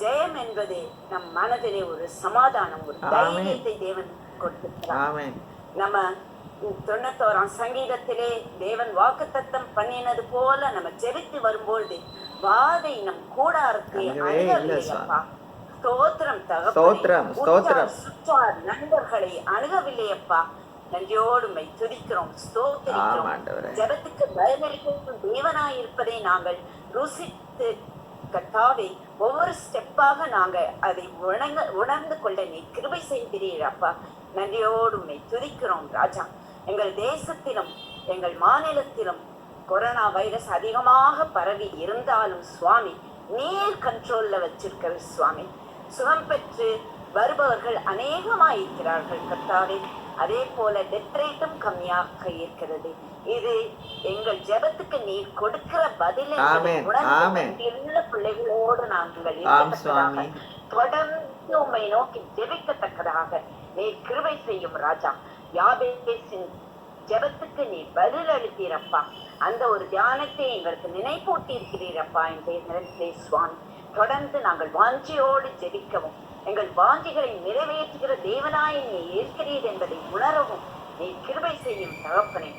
Speaker 4: ஜெயம் என்பது நம் மனதிலே ஒரு சமாதானம், ஒரு தைரியத்தை தேவன் கொடுத்திருக்கிறார். நம்ம 91ஆம் சங்கீதத்திலே தேவன் வாக்குத்தத்தம் பண்ணினது போல நம்ம ஜெபித்து வரும்பொழுது வாதை நம் கூடாரத்தை அணுகவில்லையப்பா. ஸ்தோத்திரம் தகப்பனே. சுற்றார் நண்பர்களை அணுகவில்லையப்பா. நன்றியோடு துதிக்கிறோம், ஸ்தோத்திரிக்கிறோம். ஜெபத்துக்கு பயனளிக்கும் தேவனாய் இருப்பதை நாங்கள் ருசித்து கர்த்தாவே ஒவ்வொரு ஸ்டெப்பாக நாங்க அதை உணர்ந்து கொள்ள நீ கிருபை செய்கிறீர் அப்பா. நன்றியோடு துதிக்கிறோம் ராஜா. எங்கள் தேசத்திலும் எங்கள் மாநிலத்திலும் கொரோனா வைரஸ் அதிகமாக பரவி இருந்தாலும் சுவாமி நீர் கண்ட்ரோல்ல வச்சிருக்கிற சுவாமி. சுகம் பெற்று வருபவர்கள் அநேகமாயிருக்கிறார்கள் கர்த்தாவே. அதே போல டெத் ரேட்டும் கம்மியாக இருக்கிறது. இது எங்கள் ஜெபத்துக்கு நீர் கொடுக்கிற பதில். பிள்ளைகளோடு நாங்கள் தொடர்ந்து உம்மை நோக்கி ஜெபிக்கத்தக்கதாக நீர் கிருபை செய்யும் ராஜா. யாபேசின் ஜெபத்துக்கு நீர் பதில் அளித்தீரப்பா. அந்த ஒரு தியானத்தை எங்களுக்கு நினைப்பூட்டி இருக்கிறீரப்பா என்ற சுவாமி. தொடர்ந்து நாங்கள் வாஞ்சியோடு ஜெபிக்கவும், எங்கள் வாஞ்சிகளை நிறைவேற்றுகிற தேவனாய் நீ இருக்கிறீர் என்பதை உணரவும் நீ கிருபை செய்யும் தகப்பனே.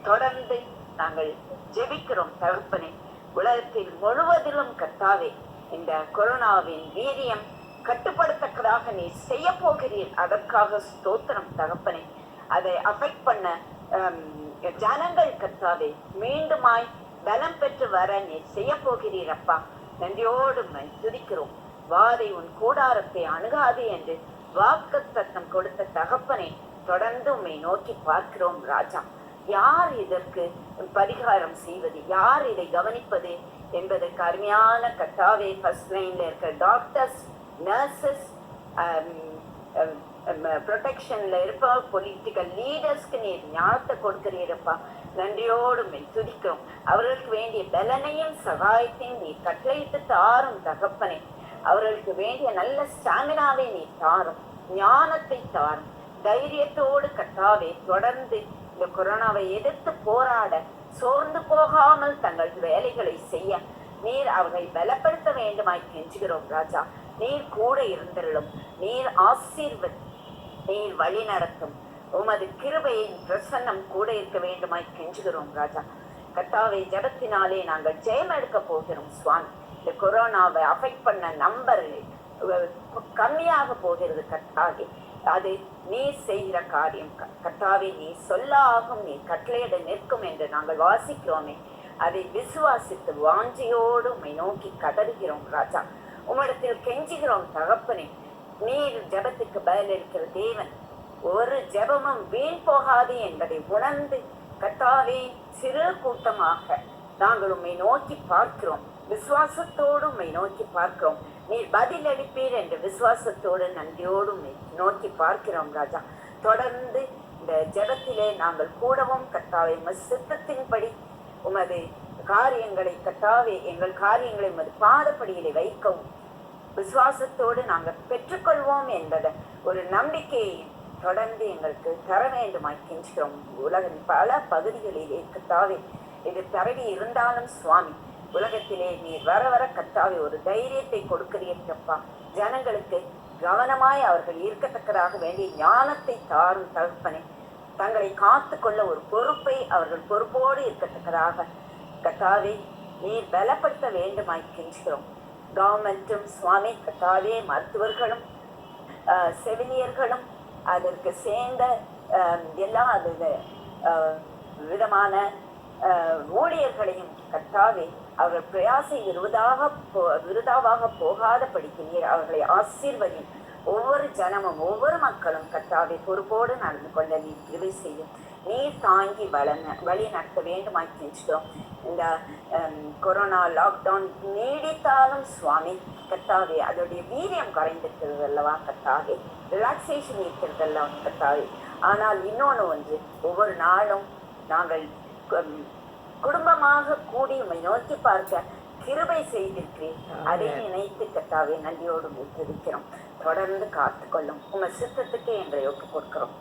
Speaker 4: தொடர்ந்து நாங்கள் ஜெபிக்கிறோம் தகப்பனே. உலகத்தில் முழுவதிலும் கர்த்தாவே இந்த கொரோனாவின் வீரியம் கட்டுப்படுத்தக்கதாக நீ செய்ய போகிறீர். அதற்காக ஸ்தோத்திரம் தகப்பனே. அதை அஃபெக்ட் பண்ண ஜனங்கள் கர்த்தாவே மீண்டுமாய் பலம் பெற்று வர நீ செய்ய போகிறீர் அப்பா. நன்றியோடு துதிக்கிறோம். வாதை உன் கூடாரத்தை அணுகாது என்று வாக்குத்தத்தம் கொடுத்த தகப்பனை தொடர்ந்து உம்மை நோக்கி பார்க்கிறோம் ராஜா. யார் இதற்கு பரிகாரம் செய்வது, யார் இதை கவனிப்பது என்பதற்கு அருமையான கர்த்தாவே ஃபர்ஸ்ட் லைன்ல இருக்கிற டாக்டர்ஸ், நர்சஸ், ப்ரொடெக்ஷன்ல இருப்ப பொலிட்டிக்கல் லீடர்ஸ்க்கு நீர் ஞானத்தை கொடுக்கிறீரப்பா. நன்றியோடு துதிக்கிறோம். அவர்களுக்கு வேண்டிய பலனையும் சகாயத்தையும் நீ கட்டளையிட்டு தாரும் தகப்பனே. அவர்களுக்கு வேண்டிய நல்ல ஸ்டாமினாவை நீ தாரும், ஞானத்தை தாரும். தைரியத்தோடு கர்த்தாவே தொடர்ந்து இந்த கொரோனாவை எதிர்த்து போராட சோர்ந்து போகாமல் தங்கள் வேலைகளை செய்ய நீர் அவர்களை பலப்படுத்த வேண்டுமாய் கெஞ்சுகிறோம் ராஜா. நீர் கூட இருந்தருளும், நீர் ஆசீர்வதி, நீர் வழி நடத்தும். உமது கிருபையின் பிரசன்னம் கூட இருக்க வேண்டுமாய் கெஞ்சுகிறோம் ராஜா. கர்த்தாவை ஜெபத்தினாலே நாங்கள் ஜெயம் எடுக்க போகிறோம் சுவாமி. இந்த கொரோனாவை அஃபெக்ட் பண்ண நம்பர் கம்மியாக போகிறது கர்த்தாவே. அது நீ செய்கிற காரியம் கர்த்தாவே. நீ சொல்ல ஆகும், நீ கட்டளையிட நிற்கும் என்று நாங்கள் வாசிக்கிறோமே. அதை விசுவாசித்து வாஞ்சியோடு உம்மை நோக்கி கதறுகிறோம் ராஜா. உம்மிடத்தில் கெஞ்சுகிறோம் தகப்பனே. நீர் ஜெபத்துக்கு பதிலளிக்கிற தேவன். ஒரு ஜெபமும் வீண் போகாது என்பதை உணர்ந்து கர்த்தாவே சிறு கூட்டமாக நாங்கள் உம்மை நோக்கி பார்க்கிறோம். விசுவாசத்தோடு உம்மை நோக்கி பார்க்கிறோம். நீர் பதில் அளிப்பீர் என்ற விசுவாசத்தோடு நன்றியோடு உம்மை நோக்கி பார்க்கிறோம் ராஜா. தொடர்ந்து இந்த ஜெபத்திலே நாங்கள் கூடவும் கர்த்தாவே சித்தத்தின்படி உமது காரியங்களை கர்த்தாவே எங்கள் காரியங்களை உமது பாதப்படியிலே வைக்கவும் விசுவாசத்தோடு நாங்கள் பெற்றுக்கொள்வோம் என்பதை ஒரு நம்பிக்கையை தொடர்ந்து எங்களுக்கு தர வேண்டுமாய் கெஞ்சுகிறோம். உலகின் பல பகுதிகளிலே கர்த்தாவே இது பரவி இருந்தாலும் சுவாமி உலகத்திலே நீர் வர வர கர்த்தாவே ஒரு தைரியத்தை கொடுக்கிறீர்களப்பா. ஜனங்களுக்கு கவனமாய் அவர்கள் இருக்கத்தக்கதாக வேண்டிய ஞானத்தை தாரும் தகப்பனே. தங்களை காத்து கொள்ள ஒரு பொறுப்பை அவர்கள் பொறுப்போடு இருக்கத்தக்கதாக கர்த்தாவே நீர் பலப்படுத்த வேண்டுமாய் கெஞ்சுகிறோம். கவர்மெண்ட்டும் சுவாமி கர்த்தாவே மருத்துவர்களும் செவிலியர்களும் அதற்கு சேர்ந்த எல்லா விதமான ஊழியர்களையும் கர்த்தாவே அவர்கள் பிரயாசை விருதாவாக போகாதபடிக்கு நீர் அவர்களை ஆசீர்வதியும். ஒவ்வொரு ஜனமும் ஒவ்வொரு மக்களும் கர்த்தாவே பொறுப்போடு நடந்து கொள்ள நீர் கிருபை செய்யும். நீர் தாங்கி வழி நடத்த வேண்டுமாய் கெஞ்சுகிறோம். இந்த கொரோனா லாக்டவுன் நீடித்தாலும் சுவாமி கர்த்தாவே அதோடைய வீரியம் குறைந்திருக்கிறது அல்லவா கர்த்தாவே, ரிலாக்ஸேஷன் இருக்கிறது அல்லவா கர்த்தாவே. ஆனால் இன்னொன்று ஒன்று, ஒவ்வொரு நாளும் நாங்கள் குடும்பமாக கூடி உம்மை நோக்கி பார்க்க கிருபை செய்திருக்கிறேன். அதை நினைத்து கர்த்தாவே நன்றியோடு துதிக்கிறோம். தொடர்ந்து காத்துக்கொள்ளும் உங்க சித்தத்துக்கு எங்களை ஒப்பு கொடுக்கிறோம்.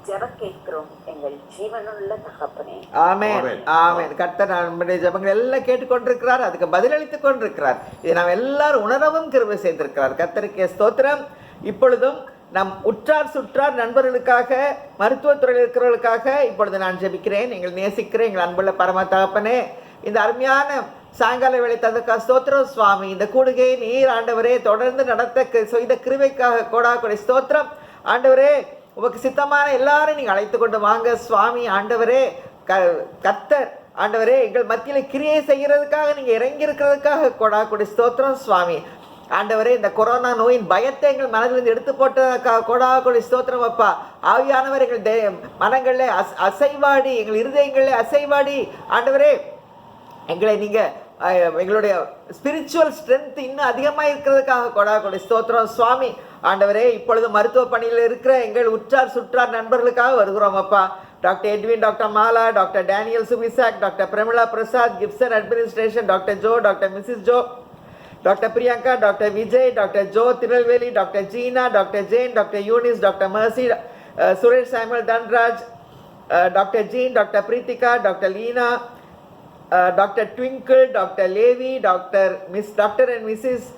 Speaker 4: ஜெப கேட்கிறோம் எங்கள் ஜீவனுள்ள தகப்பனே.
Speaker 2: ஆமென் ஆமென். கர்த்தர் நம்முடைய ஜெபங்கள் எல்லாம் கேட்டுக்கொண்டிருக்கிறார், அதுக்கு பதிலளித்துக் கொண்டிருக்கிறார். இதை நாம் எல்லாரும் உணரவும் கிருபை செய்திருக்கிறார். கர்த்தருக்கு ஸ்தோத்திரம். இப்பொழுதும் நம் உற்றார் சுற்றார் நண்பர்களுக்காக, மருத்துவத்துறையில் இருக்கிறவர்களுக்காக இப்பொழுது நான் ஜெபிக்கிறேன். எங்கள் நேசிக்கிறேன் எங்கள் அன்புள்ள பரம தகப்பனே, இந்த அருமையான சாயங்கால வேளை தந்தக்கா ஸ்தோத்திரம் சுவாமி. இந்த கூடுகையை நீர் ஆண்டவரே தொடர்ந்து நடத்த செய்த கிருபைக்காக கோடாக்கொடை ஸ்தோத்திரம். ஆண்டவரே உமக்கு சித்தமான எல்லாரும் நீங்கள் அழைத்து கொண்டு வாங்க சுவாமி. ஆண்டவரே கர்த்தர் ஆண்டவரே எங்கள் மத்தியில் கிரியை செய்கிறதுக்காக நீங்கள் இறங்கி இருக்கிறதுக்காக கோடாக்கொடை ஸ்தோத்திரம் சுவாமி. ஆண்டவரே இந்த கொரோனா நோயின் பயத்தை எங்கள் மனதிலிருந்து எடுத்து போட்டதற்காக கோடாக்கொடை ஸ்தோத்திரம் அப்பா. ஆவியானவர் எங்கள் மனங்களில் அசைவாடி, எங்கள் இருதயங்களில் அசைவாடி ஆண்டவரே எங்களை நீங்கள் எங்களுடைய ஸ்பிரிச்சுவல் ஸ்ட்ரென்த் இன்னும் அதிகமாக இருக்கிறதுக்காக கோடாக்கொடை ஸ்தோத்திரம் சுவாமி. ஆண்டவரே இப்பொழுது மருத்துவ பணியில் இருக்கிற எங்கள் உற்றார் சுற்றார் நண்பர்களுக்காக வருகிறோம் அப்பா. Doctor Edwin, doctor Mala, doctor Daniel சுபிசாக், doctor Pramila Prasad, Gibson administration, doctor Jo, doctor Mrs Jo, doctor Priyanka, doctor Vijay, doctor Jo Tirunelveli, doctor Gina, doctor Jain, doctor Eunice, doctor Mercy, Suresh சாமுel Dhanraj, doctor Jean, doctor Preethika, doctor Leena, doctor Twinkle, doctor Levi, doctor and Mrs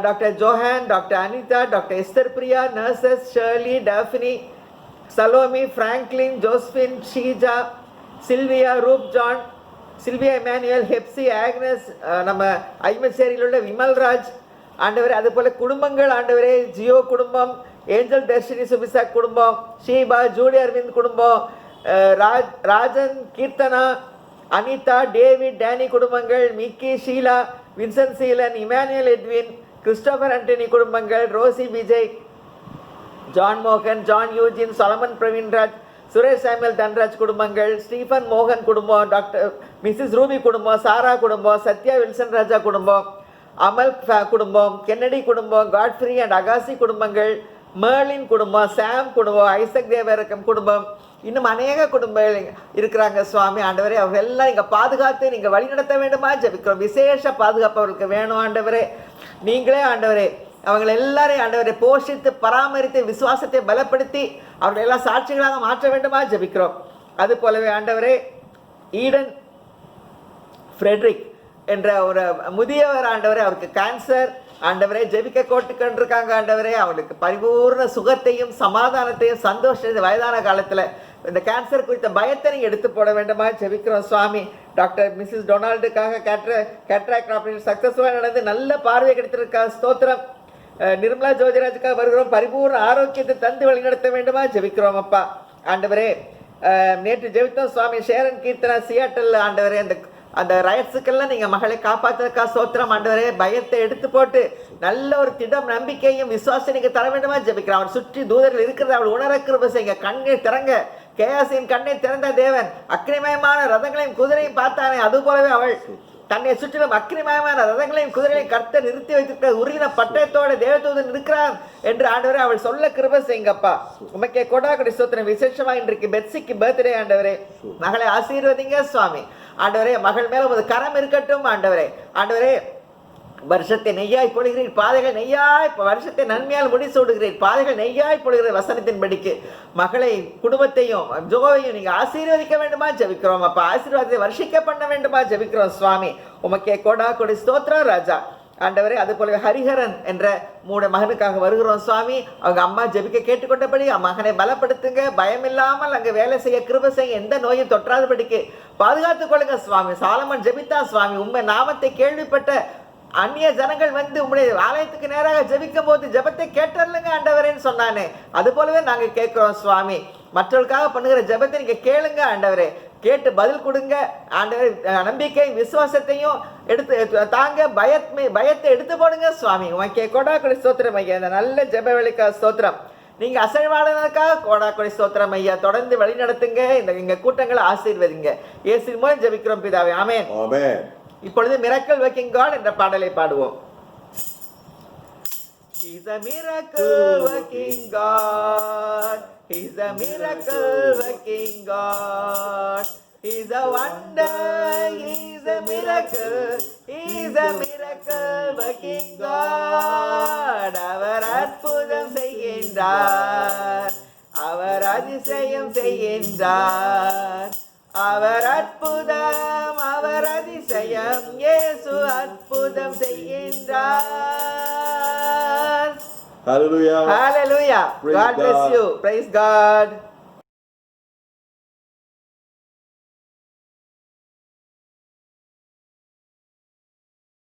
Speaker 2: doctor Johan, doctor Anitha, doctor Esther Priya, nurses Shirley, Daphne, Salome, Franklin, Josephine, Sheeja, Sylvia, Roop John, Sylvia Emmanuel, Hepsi, Agnes, நம்ம ஐமச்சேரியில் உள்ள விமல்ராஜ் ஆண்டவரே, அதுபோல் குடும்பங்கள் ஆண்டவரே, ஜியோ குடும்பம், ஏஞ்சல் தர்ஷினி சுபிசாக் குடும்பம், ஷீபா, ஜூடி அரவிந்த் குடும்பம், ராஜன், கீர்த்தனா, அனிதா, டேவிட், டேனி குடும்பங்கள், Mickey, Sheela, Vinson Seelan, Emmanuel Edwin, Christopher Antony குடும்பங்கள், ரோசி விஜய், ஜான் மோகன், John Eugene, Solomon Praveenraj, Suresh சாமுel Dhanraj குடும்பங்கள், ஸ்டீஃபன் மோகன் குடும்பம், டாக்டர் மிஸ்ஸஸ் ரூபி குடும்பம், சாரா குடும்பம், சத்யா வில்சன் ராஜா குடும்பம், அமல் குடும்பம், கென்னடி குடும்பம், காட்ஃப்ரி அண்ட் அகாசி குடும்பங்கள், மேர்லின் குடும்பம், சாம் குடும்பம், ஐசக் தேவரக்கம் குடும்பம், இன்னும் அநேக குடும்பங்கள் இருக்கிறாங்க சுவாமி. ஆண்டவரே அவர்கள் எல்லாம் நீங்கள் பாதுகாத்து நீங்கள் வழிநடத்த வேண்டுமா ஜெபிக்கிறோம். விசேஷ பாதுகாப்பு அவர்களுக்கு வேணும் ஆண்டவரே. நீங்களே ஆண்டவரே அவங்களை எல்லாரையும் ஆண்டவரை போஷித்து பராமரித்து விசுவாசத்தை பலப்படுத்தி அவர்கள் எல்லாம் சாட்சிகளாக மாற்ற வேண்டுமா ஜெபிக்கிறோம். அது போலவே ஆண்டவரே ஈடன் ஃப்ரெட்ரிக் என்ற ஒரு முதியவர் ஆண்டவரே, அவருக்கு கேன்சர் ஆண்டவரே, ஜெபிக்க கொண்டிருக்காங்க ஆண்டவரே, அவங்களுக்கு பரிபூர்ண சுகத்தையும் சமாதானத்தையும் சந்தோஷத்தையும் வயதான காலத்தில் இந்த கேன்சர் குறித்த பயத்தை நீங்கள் எடுத்து போட வேண்டுமா ஜெபிக்கிறோம் சுவாமி. டாக்டர் மிஸ்ஸஸ் டொனால்டுக்காக கேட்ராக்ட் ஆப்ரேஷன் சக்ஸஸ்ஃபுல்லாக நடந்து நல்ல பார்வை கிடைத்திருக்கா ஸ்தோத்திரம். நிர்மலா ஜோதிராஜுக்காக வருகிறோம், பரிபூர்ண ஆரோக்கியத்தை தந்து வழிநடத்த வேண்டுமா ஜெபிக்கிறோம் அப்பா. ஆண்டவரே நேற்று ஜெபித்தோம் சுவாமி. ஷேரன் கீர்த்தனா சியாட்டல் ஆண்டவரே அந்த ரயட்ஸுக்கெல்லாம் நீங்கள் மகளை காப்பாற்றுறதுக்கா சோத்திரம் ஆண்டவரே. பயத்தை எடுத்து போட்டு நல்ல ஒரு திடம் நம்பிக்கையும் விசுவாசம் நீங்கள் தர வேண்டுமா ஜெபிக்கிறேன். அவர் சுற்றி தூதர்கள் இருக்கிறது அவள் உணர கிருபை செய்யுங்க. கண்ணை திறங்க, கேயாசின் கண்ணை திறந்த தேவன் அக்னிமயமான ரதங்களையும் குதிரையும் பார்த்தானே, அது போலவே அவள் தன்னை சுற்றிலும் அக்னிமயமான ரதங்களையும் குதிரையும் கர்த்தர் நிறுத்தி வைத்திருக்கிற உருகின பட்டயத்தோட தேவதூதன் இருக்கிறான் என்று ஆண்டவரே அவள் சொல்ல கிருபை செய்யுங்கப்பா. உமக்கே கொடாக்கடி ஸ்தோத்திரம். விசேஷமா இன்றைக்கு பெட்சிக்கு பர்த்டே ஆண்டவரே, மகளை ஆசீர்வதிங்க சுவாமி. ஆண்டவரே மகள் மேல ஒரு கரம் இருக்கட்டும் ஆண்டவரே. ஆண்டவரே வருஷத்தை நெய்யாய் பொழுகிறீர், பாதைகள் நெய்யாய், வருஷத்தை நன்மையால் முடிசூடுகிறீர், பாதைகள் நெய்யாய் பொழுகிற வசனத்தின்படிக்கு மகளை குடும்பத்தையும் ஜோவையும் நீங்க ஆசீர்வதிக்க வேண்டுமா ஜெபிக்கிறோம் அப்பா. ஆசீர்வாதத்தை வருஷிக்க பண்ண வேண்டுமா ஜெபிக்கிறோம் சுவாமி. உமக்கே கொடா கொடி ஸ்தோத்திரம் ராஜா. ஆண்டவரே அது போலவே ஹரிஹரன் என்ற 3 மகனுக்காக வருகிறோம் சுவாமி. அவங்க அம்மா ஜெபிக்க கேட்டுக்கொண்டபடி மகனை பலப்படுத்துங்க, பயம் இல்லாமல் அங்கே வேலை செய்ய கிருபை செய்ய, எந்த நோயும் தொற்றாதபடிக்கு பாதுகாத்துக் கொள்ளுங்க சுவாமி. சாலமன் ஜெபித்தா சுவாமி, உண்மை நாமத்தை கேள்விப்பட்ட அந்நிய ஜனங்கள் வந்து உங்களுடைய ஆலயத்துக்கு நேராக ஜெபிக்கும் போது ஜெபத்தை கேட்டர்லுங்க ஆண்டவரேன்னு சொன்னானே, அது போலவே நாங்கள் கேட்கிறோம் சுவாமி. மற்றவர்களுக்காக பண்ணுகிற ஜெபத்தை நீங்க கேளுங்க ஆண்டவரே, கேட்டு பதில் கொடுங்க ஆண்டவரே. நம்பிக்கை விசுவாசத்தையும் எடுத்து தாங்க, பயத்தை எடுத்து போடுங்க சுவாமி. உனக்கே கொடா கொடி ஸ்தோத்திரம் ஐயா. இந்த நல்ல ஜெப வேலைக்கா ஸ்தோத்திரம். நீங்க அசைவாடுனதுக்காக கோடாக்கொடி ஸ்தோத்திரம் ஐயா. தொடர்ந்து வழி நடத்துங்க, எங்க கூட்டங்களை ஆசீர்வதிங்க. இயேசுவின் மூலம் ஜெபிக்கிறோம் பிதாவே, ஆமென்.
Speaker 1: ஆமென்.
Speaker 2: இப்பொழுது மிராக்கிள் வர்க்கிங் காட் என்ற பாடலை பாடுவோம். He's a miracle working God. He's a miracle working God. He's a wonder. He's a miracle. He's a miracle working God. அவர் அற்புதம் செய்கின்றார், அவர் அதிசயம் செய்கின்றார். அவர் அற்புதம், அவர் அதிசயம், இயேசு அற்புதம் செய்கின்றார்.
Speaker 1: Hallelujah.
Speaker 2: Hallelujah.
Speaker 1: Praise
Speaker 2: God bless
Speaker 1: God.
Speaker 2: you. Praise God.